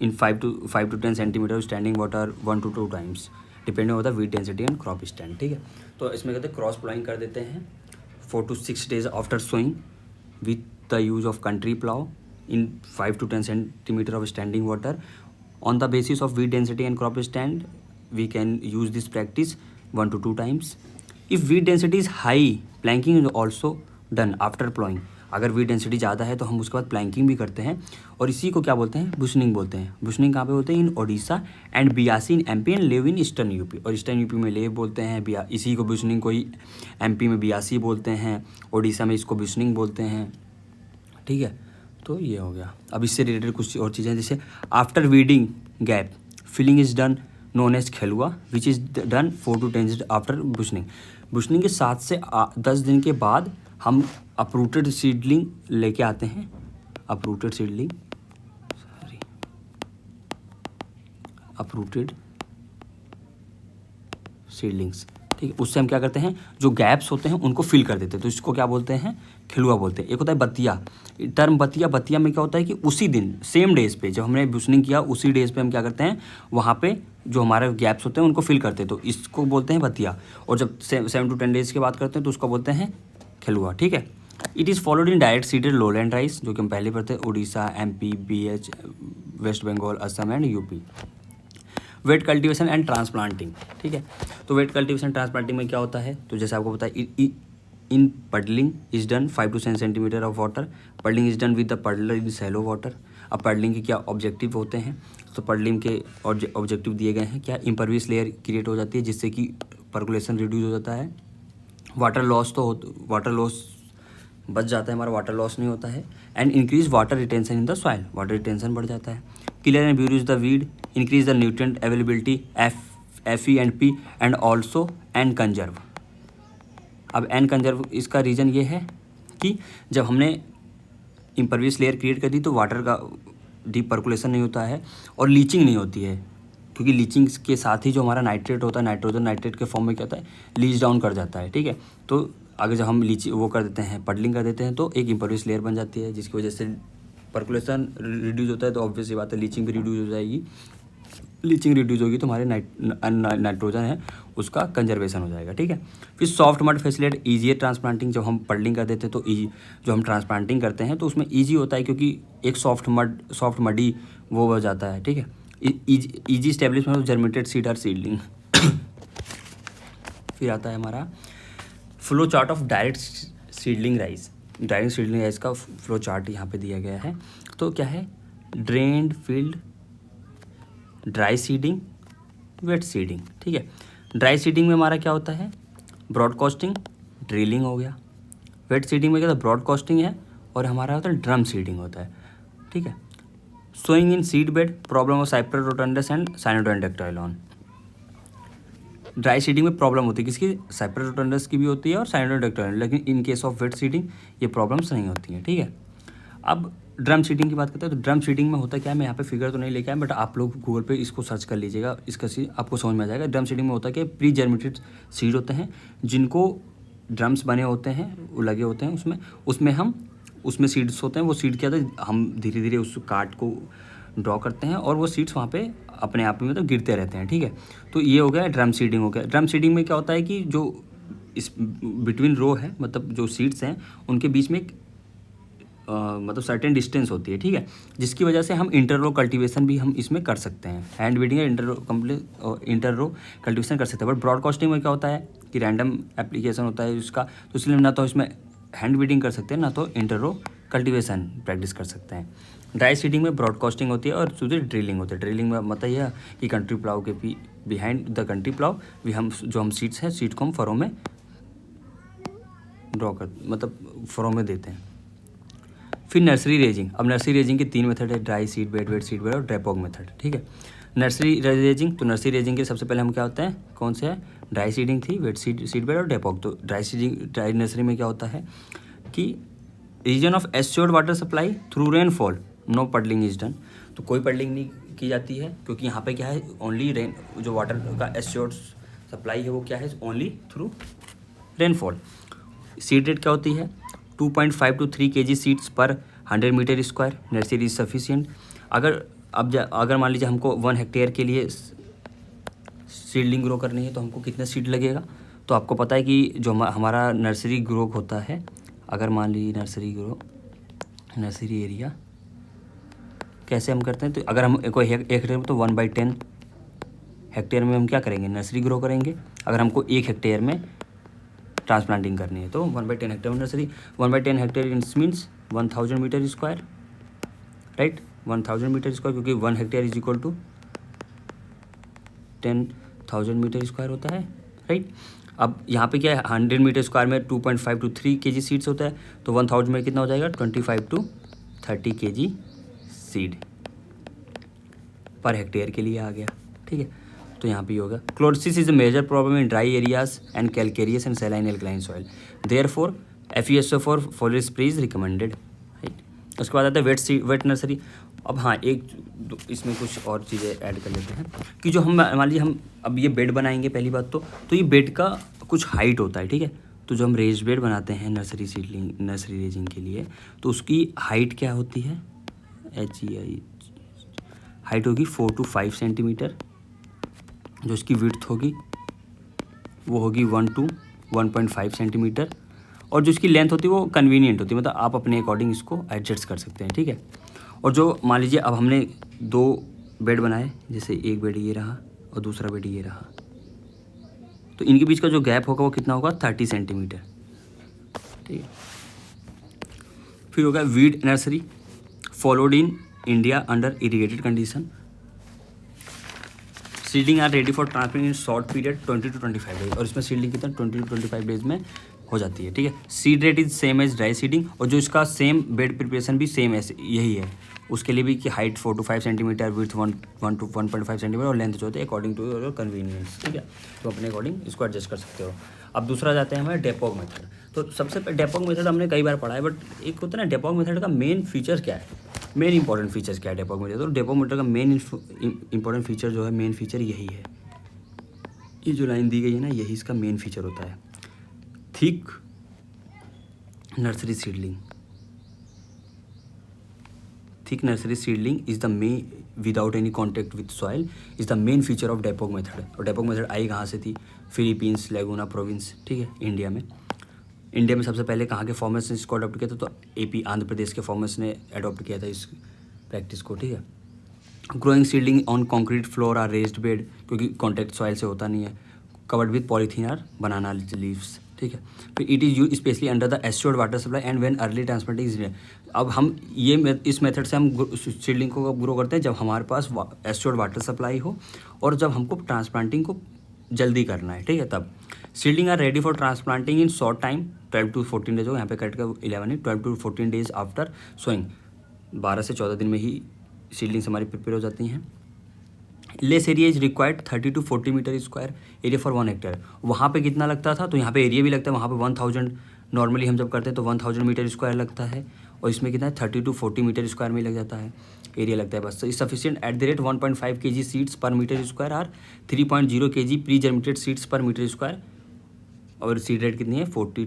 in 5 to 10 centimetre standing water 1 to 2 times depending होता है weed density and crop stand. ठीक है, तो इसमें कहते हैं क्रॉस प्लाइंग कर देते हैं 4 to 6 days after sowing with the use of country plough in 5 to 10 centimeter of standing water. On the basis of weed density and crop stand, we can use this practice 1 to 2 times. If weed density is high, planking is also done after plowing. अगर weed density ज़्यादा है तो हम उसके बाद planking भी करते हैं, और इसी को क्या बोलते हैं, बुशनिंग बोलते हैं। बुशनिंग कहाँ पे होते हैं, इन ओडिशा एंड बियासी इन एमपी एंड लेव इन ईस्टर्न यूपी, और ईस्टर्न यूपी में लेव बोलते हैं, इसी को बुशनिंग को ही एमपी में बियासी बोलते हैं, ओडिशा में इसको बुशनिंग बोलते हैं। ठीक है, तो ये हो गया। अब इससे रिलेटेड कुछ और चीज़ें, जैसे after weeding gap filling is done known as khelua which is done 4 to 10 days after beushening. Beushening के 7 से 10 दिन के बाद हम अपरूटेड सीडलिंग लेके आते हैं, अपरूटेड सीडलिंग, अपरूटेड सीडलिंग्स, ठीक है। उससे हम क्या करते हैं, जो गैप्स होते हैं उनको फिल कर देते हैं, तो इसको क्या बोलते हैं, खिलुआ बोलते हैं। एक होता है बतिया, टर्म बतिया, बतिया में क्या होता है कि उसी दिन सेम डेज पे जब हमने बुशनिंग किया उसी डेज पे हम क्या करते हैं, वहाँ पे जो हमारे गैप्स होते हैं उनको फिल करते हैं, तो इसको बोलते हैं बतिया। और जब 7 to 10 days की बात करते हैं तो उसको बोलते हैं खिलुआ, ठीक है। It is followed in direct seeded lowland rice, जो कि हम पहले पढ़ते हैं, Orissa, MP, BH, West Bengal, Assam and UP। Wet cultivation and transplanting, ठीक है। तो वेट कल्टीवेशन ट्रांसप्लांटिंग में क्या होता है, तो जैसे आपको पता है, in puddling is done 5 to 10 centimetre of water, puddling is done with the puddler in shallow water. अब पडलिंग के क्या ऑब्जेक्टिव होते हैं, तो पडलिंग के ऑब्जेक्टिव दिए गए हैं, क्या इम्परवियस लेयर क्रिएट हो जाती है जिससे कि पर्कुलेशन रिड्यूस हो जाता है, वाटर लॉस वाटर लॉस बच जाता है, हमारा वाटर लॉस नहीं होता है, and increase water retention in the soil, water retention बढ़ जाता है, clear and buries the weed, increase the nutrient availability Fe and P and also and conserve. अब एंड कंजर्व इसका रीज़न ये है कि जब हमने इम्परवियस लेयर क्रिएट कर दी तो वाटर का डीप पर्कुलेशन नहीं होता है और लीचिंग नहीं होती है, क्योंकि लीचिंग के साथ ही जो हमारा नाइट्रेट होता है, नाइट्रोजन नाइट्रेट के फॉर्म में क्या होता है, लीच डाउन कर जाता है, ठीक है। तो अगर जब हम वो कर देते हैं, पडलिंग कर देते हैं, तो एक इम्परवियस लेयर बन जाती है जिसकी वजह से पर्कुलेशन रिड्यूस होता है, तो ऑब्वियस सी बात है लीचिंग भी रिड्यूस हो जाएगी, लीचिंग रिड्यूस होगी तो हमारे नाइट्रोजन है उसका कंजर्वेशन हो जाएगा, ठीक है। फिर soft mud facilitate easier transplanting, जब हम पडलिंग कर देते हैं तो जो हम ट्रांसप्लांटिंग करते हैं तो उसमें ईजी होता है, क्योंकि एक सॉफ्ट मडी वो हो जाता है, ठीक है। Easy establishment of germinated seed और सीडलिंग। फिर आता है हमारा flow chart of direct seedling rice. Direct seedling rice का फ्लो चार्ट यहाँ पे दिया गया है। तो क्या है, drained field, dry seeding, wet seeding, ठीक है। ड्राई सीडिंग में हमारा क्या होता है, ब्रॉडकास्टिंग, ड्रिलिंग हो गया। वेट सीडिंग में क्या होता है, ब्रॉडकास्टिंग है, और हमारा होता है ड्रम सीडिंग होता है, ठीक है। Sowing in seed bed, problem of Cyperus rotundus and Cynodon dactylon. Dry seeding में प्रॉब्लम होती है किसकी, साइप्रस रोटंडस की भी होती है और साइनोडोन डेक्टाइलॉन, लेकिन in case of wet seeding ये प्रॉब्लम्स नहीं होती हैं, ठीक है। अब ड्रम सीडिंग की बात करते हैं, तो ड्रम सीडिंग में होता क्या है, मैं यहाँ पे फिगर तो नहीं लेके आया, बट आप लोग गूगल पे इसको सर्च कर लीजिएगा, इसका आपको समझ में आ जाएगा। ड्रम सीडिंग में होता है कि प्री जर्मिनेटेड सीड होते हैं जिनको ड्रम्स बने होते हैं, वो लगे होते हैं उसमें सीड्स होते हैं, वो सीड क्या होता है, हम धीरे धीरे उस कार्ड को ड्रॉ करते हैं और वो सीड्स वहाँ पे अपने आप में मतलब गिरते रहते हैं, ठीक है। तो ये हो गया ड्रम सीडिंग हो गया। ड्रम सीडिंग में क्या होता है कि जो इस बिटवीन रो है, मतलब जो सीड्स हैं उनके बीच में एक मतलब सर्टेन डिस्टेंस होती है, ठीक है, जिसकी वजह से हम इंटर रो कल्टीवेशन भी हम इसमें कर सकते हैं, हैंड बीडिंग या इंटर रो कल्टीवेशन कर सकते हैं। बट ब्रॉडकास्टिंग में क्या होता है कि रैंडम एप्लीकेशन होता है उसका, तो इसलिए ना तो इसमें हैंड बीडिंग कर सकते हैं ना तो इंटर रो कल्टीवेशन प्रैक्टिस कर सकते हैं। ड्राई सीडिंग में ब्रॉडकास्टिंग होती है और दूसरी ड्रिलिंग होती है। ड्रिलिंग में मतलब यह कि कंट्री प्लाव के बिहाइंड द कंट्री प्लाव भी हम सीड्स हैं, सीड को हम फरों में ड्रॉ कर मतलब फरों में देते हैं। फिर नर्सरी रेजिंग। अब नर्सरी रेजिंग के 3 मेथड है, dry seed bed, wet seed bed और ड्रैपॉग मेथड, ठीक है। नर्सरी रेजिंग, तो नर्सरी रेजिंग के सबसे पहले हम क्या होता है, कौन से है, ड्राई सीडिंग थी, वेट सीड बेड और ड्रैपॉग। तो ड्राई नर्सरी में क्या होता है कि region of assured water supply through rainfall, no puddling is done. तो कोई पडलिंग नहीं की जाती है, क्योंकि यहाँ पे क्या है, ओनली रेन, जो वाटर का एस्योर्ड सप्लाई है वो क्या है, only through rainfall. Seed rate क्या होती है, 2.5 to 3 kg सीड्स पर 100 metre square, nursery is sufficient. अगर मान लीजिए हमको 1 हेक्टेयर के लिए सीडलिंग ग्रो करनी है तो हमको कितना सीड लगेगा, तो आपको पता है कि जो हमारा नर्सरी ग्रो होता है, अगर मान लीजिए नर्सरी एरिया कैसे हम करते हैं, तो अगर हम कोई एक हेक्टेयर में, तो 1/10 हेक्टेयर में हम क्या करेंगे, नर्सरी ग्रो करेंगे। अगर हमको 1 हेक्टेयर में ट्रांसप्लांटिंग करनी है तो 1/10 hectare nursery, 1/10 hectare means 1000 metre square, right, 1000 metre square, क्योंकि 1 hectare is equal to 10,000 metre square होता है, राइट। अब यहाँ पे क्या है, 100 मीटर स्क्वायर में 2.5 to 3 kg सीड्स होता है, तो 1000 में कितना हो जाएगा, 25 to 30 kg seed per hectare के लिए आ गया। ठीक है। तो यहाँ पे होगा chlorosis is a major problem in dry areas and calcareous and saline alkaline soil, therefore FeSO for foliar spray is recommended, right. उसके बाद आता है वेट नर्सरी। अब हाँ, इसमें कुछ और चीज़ें ऐड कर लेते हैं कि जो हम मान लीजिए हम अब ये बेड बनाएंगे, पहली बात तो ये बेड का कुछ हाइट होता है, ठीक है। तो जो हम रेज बेड बनाते हैं नर्सरी रेजिंग के लिए, तो उसकी हाइट क्या होती है, HEI हाइट होगी 4 to 5 सेंटीमीटर। जो इसकी विड्थ होगी वो होगी 1 to 1.5 सेंटीमीटर। और जो इसकी लेंथ होती है वो कन्वीनियंट होती है, मतलब आप अपने अकॉर्डिंग इसको एडजस्ट कर सकते हैं, ठीक है। और जो मान लीजिए अब हमने 2 बेड बनाए, जैसे एक बेड ये रहा और दूसरा बेड ये रहा, तो इनके बीच का जो गैप होगा वो कितना होगा, 30 सेंटीमीटर, ठीक है। फिर होगा wet nursery followed in India under irrigated condition, seedling are ready for transplant in short period 20 to 25 days. और इसमें सीडिंग कितना 20 to 25 डेज में हो जाती है, ठीक है। Seed rate is same as dry seeding, और जो इसका सेम बेड प्रिपरेशन भी सेम ऐसे यही है, उसके लिए भी कि height 4 to 5 centimetre, width 1 to 1.5 centimetre, और लेंथ जो होती है अकॉर्डिंग टू योर कन्वीनियंस, ठीक है। तो अपने अकॉर्डिंग इसको एडजस्ट कर सकते हो। अब दूसरा जाते हैं हमारे डेपोग मेथड। तो सबसे पहले डेपोग मेथड हमने कई बार पढ़ा है, बट एक होता है ना डेपोग मेथड का मेन फीचर क्या है, मेन इंपॉर्टेंट फीचर्स क्या है डेपोग मेथड। तो डेपोग मेथड का मेन इंपॉर्टेंट फीचर जो है, मेन फीचर यही है, ये जो लाइन दी गई है ना, यही इसका मेन फीचर होता है। Thick nursery seedling, thick nursery seedling is the main without any contact with soil is the main feature of डेपोग method. और डेपोग मेथड आई कहाँ से थी, फिलीपींस, लेगुना प्रोविंस, ठीक है, इंडिया में सबसे पहले कहाँ के फॉर्मर्स ने इसको अडॉप्ट किया था, तो AP आंध्र प्रदेश के फॉर्मर्स ने अडॉप्ट किया था इस प्रैक्टिस को, ठीक है। Growing seedling on concrete floor or raised bed, क्योंकि कॉन्टैक्ट सॉइल से होता नहीं है, covered with polythene or banana leaves, ठीक है। फिर it is use specially under the assured water supply and when early transplanting is. अब हम इस मेथड से हम सीडलिंग को ग्रो करते हैं जब हमारे पास एस्योर्ड वाटर सप्लाई हो और जब हमको ट्रांसप्लांटिंग को जल्दी करना है, ठीक है। तब seedling are ready for transplanting in short time 12 to 14 days हो, यहाँ पे करेक्ट का 11 है, 12 to 14 डेज आफ्टर सोइंग, 12 से 14 दिन में ही सीडलिंग्स हमारी प्रिपेयर हो जाती हैं। Less area is required 30 to 40 metre square area for 1 hectare. वहाँ पे कितना लगता था, तो यहाँ पे एरिया भी लगता है, वहाँ पे 1000 नॉर्मली हम जब करते हैं तो 1000 मीटर स्क्वायर लगता है, और इसमें कितना है 30 to 40 मीटर स्क्वायर में लग जाता है, एरिया लगता है बस। Is sufficient at the rate 1.5 kg seeds per metre square or 3.0 kg pre germinated seeds per metre square. और सीड रेट कितनी है 45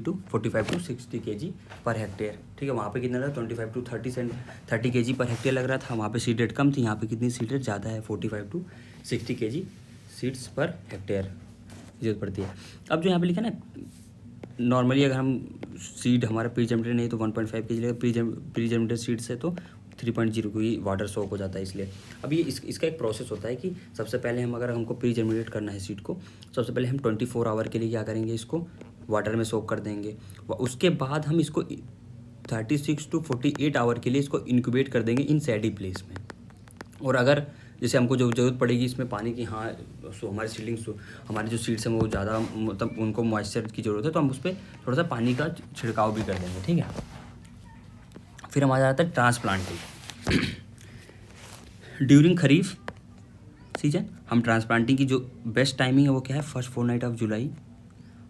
to 60 kg पर हेक्टेयर, ठीक है। वहाँ पे कितना था 25 to 30 kg पर हेक्टेयर लग रहा था, वहाँ पे सीड रेट कम थी, यहाँ पे कितनी सीड रेट ज़्यादा है 45 to 60 kg seeds per hectare जरूरत पड़ती है। अब जो यहाँ पे लिखा है ना, नॉर्मली अगर हम सीड हमारा प्री जर्मिनेटेड नहीं तो 1.5 kg लगेगा, प्री जर्मिनेटेड सीड से तो 3.0 की वाटर सोक हो जाता है, इसलिए। अब ये इसका एक प्रोसेस होता है कि सबसे पहले अगर हमको प्री जर्मिनेट करना है सीड को, सबसे पहले हम 24 आवर के लिए क्या करेंगे, इसको वाटर में सोक कर देंगे। उसके बाद हम इसको 36 to 48 आवर के लिए इसको इंक्यूबेट कर देंगे इन सैडी प्लेस में। और अगर जैसे हमको जो ज़रूरत पड़ेगी इसमें पानी की, हाँ हमारी सीडलिंग्स हमारी जो सीड्स हैं वो ज़्यादा मतलब उनको मॉइस्चर की ज़रूरत है, तो हम उस पर थोड़ा सा पानी का छिड़काव भी कर देंगे, ठीक है। फिर हमारा जाता है ट्रांसप्लांटिंग। ड्यूरिंग खरीफ सीजन हम ट्रांसप्लांटिंग की जो बेस्ट टाइमिंग है वो क्या है, first fortnight of July.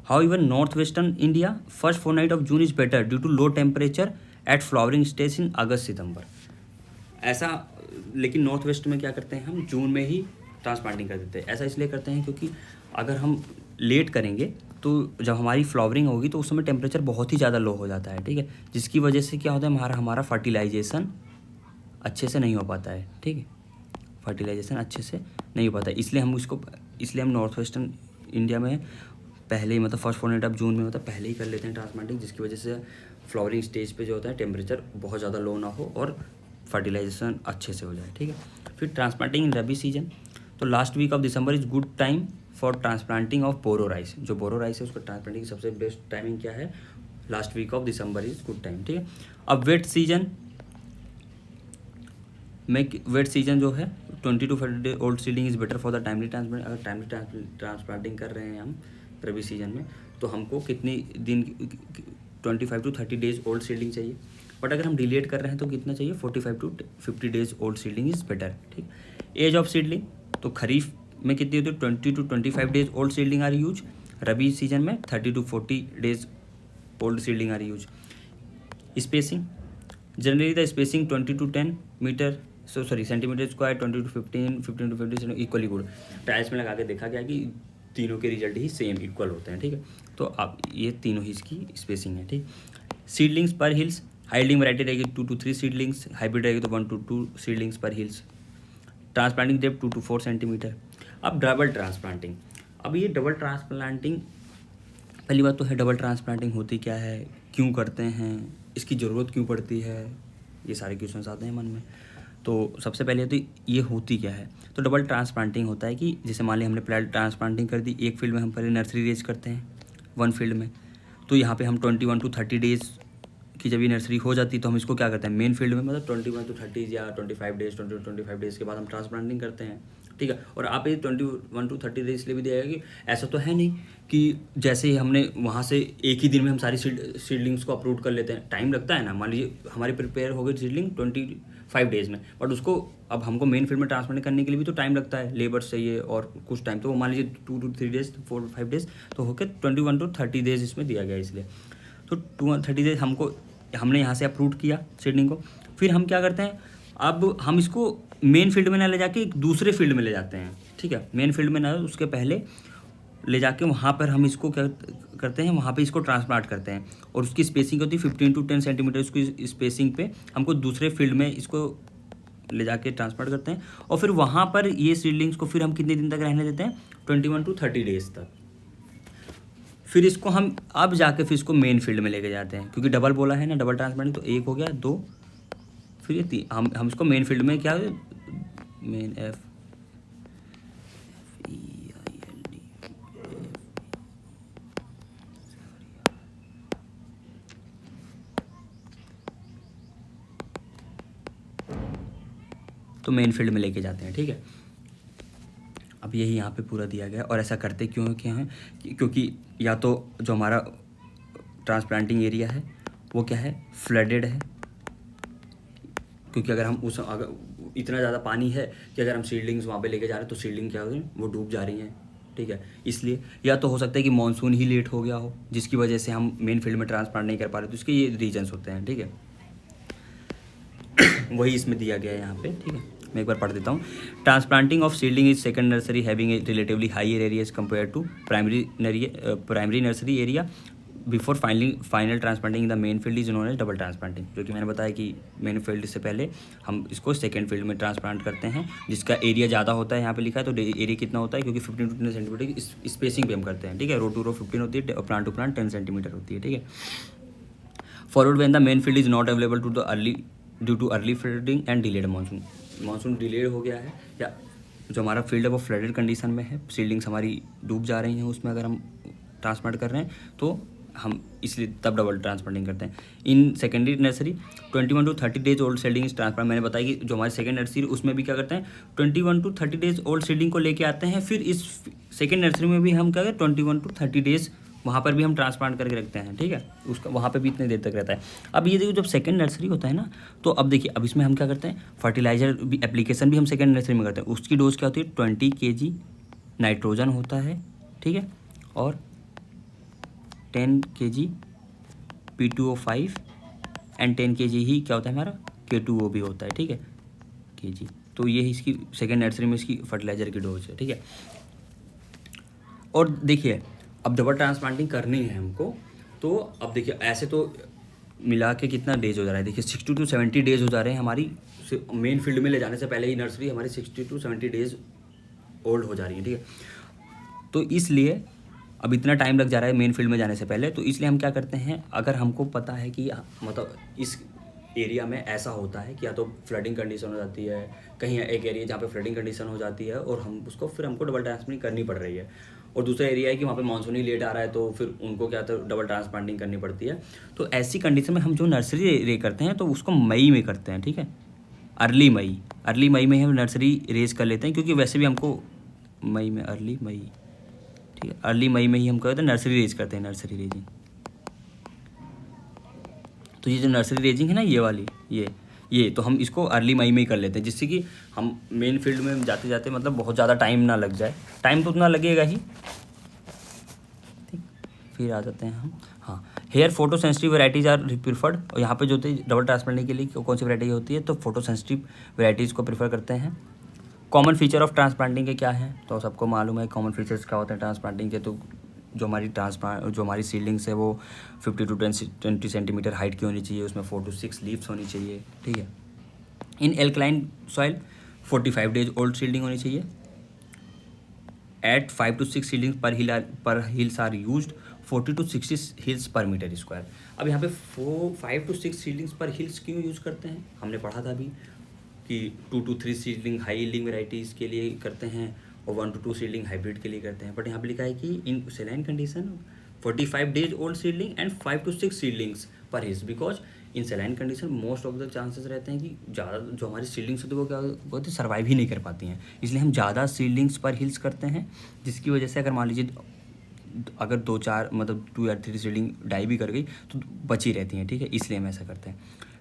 However north western India first fortnight of June is better due to low temperature at flowering stage in August September. ऐसा लेकिन north west में क्या करते हैं, हम जून में ही ट्रांसप्लांटिंग कर देते हैं। ऐसा इसलिए करते हैं क्योंकि अगर हम लेट करेंगे तो जब हमारी फ्लावरिंग होगी तो उस समय टेम्परेचर बहुत ही ज़्यादा लो हो जाता है, ठीक है, जिसकी वजह से क्या होता है, हमारा फर्टिलाइजेशन अच्छे से नहीं हो पाता है, ठीक है, फर्टिलाइजेशन अच्छे से नहीं हो पाता है। इसलिए हम नॉर्थ वेस्टर्न इंडिया में पहले ही मतलब फर्स्ट फोरनाइट ऑफ जून में मतलब पहले ही कर लेते हैं ट्रांसप्लांटिंग, जिसकी वजह से फ्लावरिंग स्टेज पे जो होता है टेम्परेचर बहुत ज़्यादा लो ना हो और फर्टिलाइजेशन अच्छे से हो जाए, ठीक है। फिर ट्रांसप्लांटिंग इन रबी सीजन, तो last week of December is good time for transplanting of boro rice. जो बोरो राइस है उसको ट्रांसप्लांटिंग की सबसे बेस्ट टाइमिंग क्या है, last week of December is good time, ठीक है। अब वेट सीजन जो है 20 to 40 days old seeding is better for the timely transplant. अगर टाइमली ट्रांसप्लांटिंग कर रहे हैं हम रबी सीजन में तो हमको कितनी दिन 25 to 30 डेज ओल्ड सीडिंग चाहिए, बट अगर हम डिलेट कर रहे हैं तो कितना चाहिए 45 to 50 days old seedling is better, ठीक। एज ऑफ सीडलिंग, तो खरीफ में कितनी होती है, 20 to 25 days old seedling are use. Rabi season में 30 to 40 days old seedling are use. Spacing generally the spacing 20 to 10 metre centimetre square, 20 to 15 to 50 equally good. Trials में लगा के देखा गया कि तीनों के रिजल्ट ही सेम इक्वल होते हैं, ठीक है। तो अब ये तीनों ही इसकी स्पेसिंग है, ठीक। Seedlings per hills, hiding variety रहेगी 2 to 3 सीडलिंग्स, हाइब्रिड रहेगी तो 1 to 2 seedlings per hills. Transplanting depth 2 to 4 centimetre. अब डबल ट्रांसप्लांटिंग, अब ये डबल ट्रांसप्लांटिंग, पहली बात तो है डबल ट्रांसप्लांटिंग होती क्या है, क्यों करते हैं, इसकी ज़रूरत क्यों पड़ती है, ये सारे क्वेश्चन आते हैं मन में। तो सबसे पहले तो ये होती क्या है, तो डबल ट्रांसप्लांटिंग होता है कि जैसे मान लिया हमने पहले ट्रांसप्लांटिंग कर दी, एक फील्ड में हम पहले नर्सरी रेज करते हैं, वन फील्ड में, तो यहाँ पे हम 21 to 30 डेज़ की जब ये नर्सरी हो जाती है तो हम इसको क्या करते हैं, मेन फील्ड में मतलब 21 to 30 या 25 डेज 25 डेज़ के बाद हम ट्रांसप्लांटिंग करते हैं, ठीक है। और आप ये 21 to 30 डेज इसलिए भी दिया कि ऐसा तो है नहीं कि जैसे ही हमने वहाँ से एक ही दिन में हम सारी सीडलिंग्स को अप्रूव कर लेते हैं, टाइम लगता है ना। मान लीजिए हमारी प्रिपेयर हो गई सीडलिंग 25 डेज़ में, बट उसको अब हमको मेन फील्ड में ट्रांसप्लांट करने के लिए भी तो टाइम लगता है, लेबर चाहिए और कुछ टाइम, तो मान लीजिए 2 to 3 डेज 4 to 5 डेज, तो होकर 21 to 30 डेज इसमें दिया गया इसलिए। तो 30 डेज हमने यहाँ से अप्रूव किया सीडलिंग को, फिर हम क्या करते हैं, अब हम इसको मेन फील्ड में ना ले जाके दूसरे फील्ड में ले जाते हैं, ठीक है। मेन फील्ड में ना, उसके पहले ले जाके वहाँ पर हम इसको क्या करते हैं, वहाँ पे इसको ट्रांसप्लांट करते हैं और उसकी स्पेसिंग होती है 15 to 10 सेंटीमीटर। उसकी स्पेसिंग पे हमको दूसरे फील्ड में इसको ले जाके ट्रांसप्लांट करते हैं और फिर वहाँ पर ये सीडलिंग्स को फिर हम कितने दिन तक रहने देते हैं, 21 to 30 डेज तक। फिर इसको हम अब जाके फिर इसको मेन फील्ड में लेके जाते हैं, क्योंकि डबल बोला है ना, डबल ट्रांसप्लांट, तो एक हो गया, दो, फिर ये हम इसको मेन फील्ड में क्या, मेन तो मेन फील्ड में लेके जाते हैं, ठीक है। अब यही यहाँ पे पूरा दिया गया और ऐसा करते क्यों हैं, क्योंकि या तो जो हमारा ट्रांसप्लांटिंग एरिया है वो क्या है, फ्लडेड है, क्योंकि अगर हम अगर इतना ज़्यादा पानी है कि अगर हम सीडलिंग्स वहाँ पे लेके जा रहे हैं तो सीडलिंग क्या हो रही है, वो डूब जा रही हैं, ठीक है। इसलिए या तो हो सकता है कि मानसून ही लेट हो गया हो जिसकी वजह से हम मेन फील्ड में ट्रांसप्लांट नहीं कर पा रहे, तो इसके ये रीजन्स होते हैं, ठीक है। वही इसमें दिया गया है यहाँ पे, ठीक है। मैं एक बार पढ़ देता हूँ। Transplanting of seedling is second nursery having a relatively higher area as compare to primary nursery area before final transplanting the main field is known as double transplanting, जो कि मैंने बताया कि मेन फील्ड से पहले हम इसको सेकंड फील्ड में ट्रांसप्लांट करते हैं, जिसका एरिया ज़्यादा होता है। यहाँ पे लिखा है तो एरिया कितना होता है, क्योंकि 15 to 10 सेंटीमीटर की स्पेसिंग पे हम करते हैं, ठीक है। रो टू रो 15 होती है और प्लांट टू प्लांट 10 सेंटीमीटर होती है, ठीक है। Forward when the main field is not available to the early due to early flooding and delayed monsoon delayed हो गया है, या जो हमारा फील्ड है वो फ्लडेड कंडीशन में है, सीडलिंग्स हमारी डूब जा रही हैं उसमें, अगर हम ट्रांसप्लांट कर रहे हैं तो हम इसलिए तब डबल ट्रांसप्लांटिंग करते हैं। In secondary nursery 21 to 30 days old seedling transplant, मैंने बताया कि जो हमारी सेकेंड नर्सरी उसमें भी क्या करते हैं, 21 to 30 डेज ओल्ड सीडलिंग को लेके आते हैं, फिर इस सेकेंड नर्सरी में भी हम क्या करें 21 to 30 डेज वहाँ पर भी हम ट्रांसप्लांट करके रखते हैं, ठीक है। उसका वहाँ पे भी इतने देर तक रहता है। अब ये देखो जब सेकंड नर्सरी होता है ना, तो अब देखिए अब इसमें हम क्या करते हैं, फर्टिलाइजर भी एप्लीकेशन भी हम सेकंड नर्सरी में करते हैं। उसकी डोज क्या होती है, 20 kg नाइट्रोजन होता है, ठीक है, और 10 kg P2O5 एंड 10 kg ही क्या होता है हमारा K2O भी होता है, ठीक है, kg। तो ये इसकी सेकेंड नर्सरी में इसकी फर्टिलाइजर की डोज है, ठीक है। और देखिए अब डबल ट्रांसप्लांटिंग करनी है हमको, तो अब देखिए ऐसे तो मिला के कितना डेज हो जा रहा है, देखिए 60 to 70 डेज हो जा रहे हैं हमारी मेन फील्ड में ले जाने से पहले ही नर्सरी हमारी 60 to 70 डेज ओल्ड हो जा रही है, ठीक है। तो इसलिए अब इतना टाइम लग जा रहा है मेन फील्ड में जाने से पहले, तो इसलिए हम क्या करते हैं, अगर हमको पता है कि मतलब इस एरिया में ऐसा होता है कि या तो फ्लडिंग कंडीशन हो जाती है, कहीं एक एरिया जहाँ पे फ्लडिंग कंडीशन हो जाती है और हम उसको फिर हमको डबल ट्रांसप्लांटिंग करनी पड़ रही है, और दूसरा एरिया है कि वहाँ पे मानसून ही लेट आ रहा है तो फिर उनको क्या तो डबल ट्रांसप्लांटिंग करनी पड़ती है। तो ऐसी कंडीशन में हम जो नर्सरी रे करते हैं तो उसको मई में करते हैं, ठीक है, अर्ली मई में हम नर्सरी रेज कर लेते हैं, क्योंकि वैसे भी हमको मई में अर्ली मई, ठीक है, अर्ली मई में ही हम करते हैं नर्सरी रेज करते हैं, नर्सरी रेजिंग। तो ये जो नर्सरी रेजिंग है ना, ये वाली ये तो हम इसको अर्ली मई में ही कर लेते हैं, जिससे कि हम मेन फील्ड में जाते जाते मतलब बहुत ज़्यादा टाइम ना लग जाए। टाइम तो उतना लगेगा ही। ठीक, फिर आ जाते हैं हम। हाँ, here photo sensitive varieties are preferred. और यहाँ पे जो होती है डबल ट्रांसप्लांटिंग के लिए कौन सी वैरायटी होती है, तो फोटो सेंसिटिव वेराइटीज़ को प्रीफर करते हैं। कॉमन फीचर ऑफ ट्रांसप्लांटिंग के क्या है, तो सबको मालूम है कॉमन फीचर्स क्या होते हैं ट्रांसप्लांटिंग के। तो जो हमारी सीडलिंग्स है वो 50 to 20 सेंटीमीटर हाइट की होनी चाहिए, उसमें 4 to 6 लीव्स होनी चाहिए। ठीक है। In alkaline soil 45 days old seedling होनी चाहिए। At 5 to 6 seedlings per hills are used, 40 to 60 hills per metre square. अब यहाँ पे 5 to 6 सीडलिंग्स पर हिल्स क्यों यूज़ करते हैं, हमने पढ़ा था अभी कि 2 to 3 seedling high yielding varieties के लिए करते हैं और 1 to 2 सीडलिंग हाइब्रिड के लिए करते हैं। बट यहाँ पे लिखा है कि in saline condition 45 days old seedling and 5 to 6 seedlings per hills, because in saline condition most of the chances रहते हैं कि ज़्यादा जो हमारी सीडलिंग्स होती है वो क्या होती है, सर्वाइव ही नहीं कर पाती हैं। इसलिए हम ज़्यादा सीडलिंग्स पर हिल्स करते हैं, जिसकी वजह से अगर मान लीजिए अगर 2-4 मतलब 2 या 3 सीडलिंग डाई भी कर गई तो बची रहती हैं। ठीक है, इसलिए हम ऐसा करते हैं।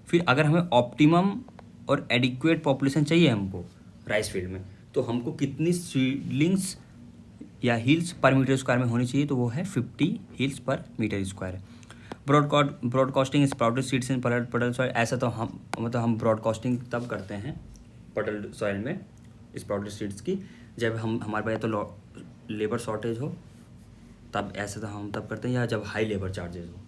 फिर अगर हमें ऑप्टिमम और एडिक्वेट पॉपुलेशन चाहिए हमको राइस फील्ड में, तो हमको कितनी सीडलिंग्स या हिल्स पर मीटर स्क्वायर में होनी चाहिए, तो वो है 50 hills per metre square. Broadcasting sprouted seeds in puddled soil. ऐसा तो हम ब्रॉडकास्टिंग तब करते हैं पटल सॉइल में स्प्राउटेड सीड्स की, जब हमारे पास तो लेबर शॉर्टेज हो, तब ऐसा तो हम तब करते हैं, या जब हाई लेबर चार्जेस हो,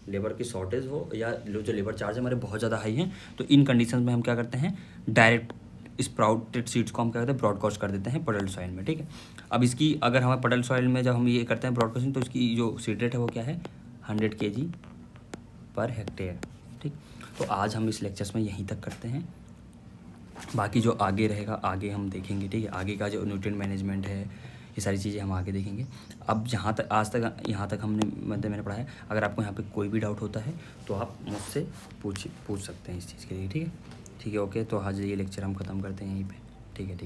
लेबर की शॉर्टेज हो, या जो लेबर चार्ज हमारे बहुत ज़्यादा हाई हैं, तो इन कंडीशन में हम क्या करते हैं, डायरेक्ट स्प्राउटेड सीड्स को हम क्या करते हैं, ब्रॉडकास्ट कर देते हैं पटल सॉइल में। ठीक है। अब इसकी अगर हमें पटल सॉइल में जब हम ये करते हैं ब्रॉडकास्टिंग, तो इसकी जो सीड रेट है वो क्या है, 100 kg पर हेक्टेयर। ठीक, तो आज हम इस लेक्चर्स में यहीं तक करते हैं, बाकी जो आगे रहेगा आगे हम देखेंगे। ठीक है, आगे का जो न्यूट्रिएंट मैनेजमेंट है, ये सारी चीज़ें हम आगे देखेंगे। अब जहाँ तक आज तक यहाँ तक मैंने पढ़ा है, अगर आपको यहाँ पे कोई भी डाउट होता है तो आप मुझसे पूछ सकते हैं इस चीज़ के लिए। ठीक है, ओके। तो आज ये लेक्चर हम ख़त्म करते हैं यहीं पे। ठीक है।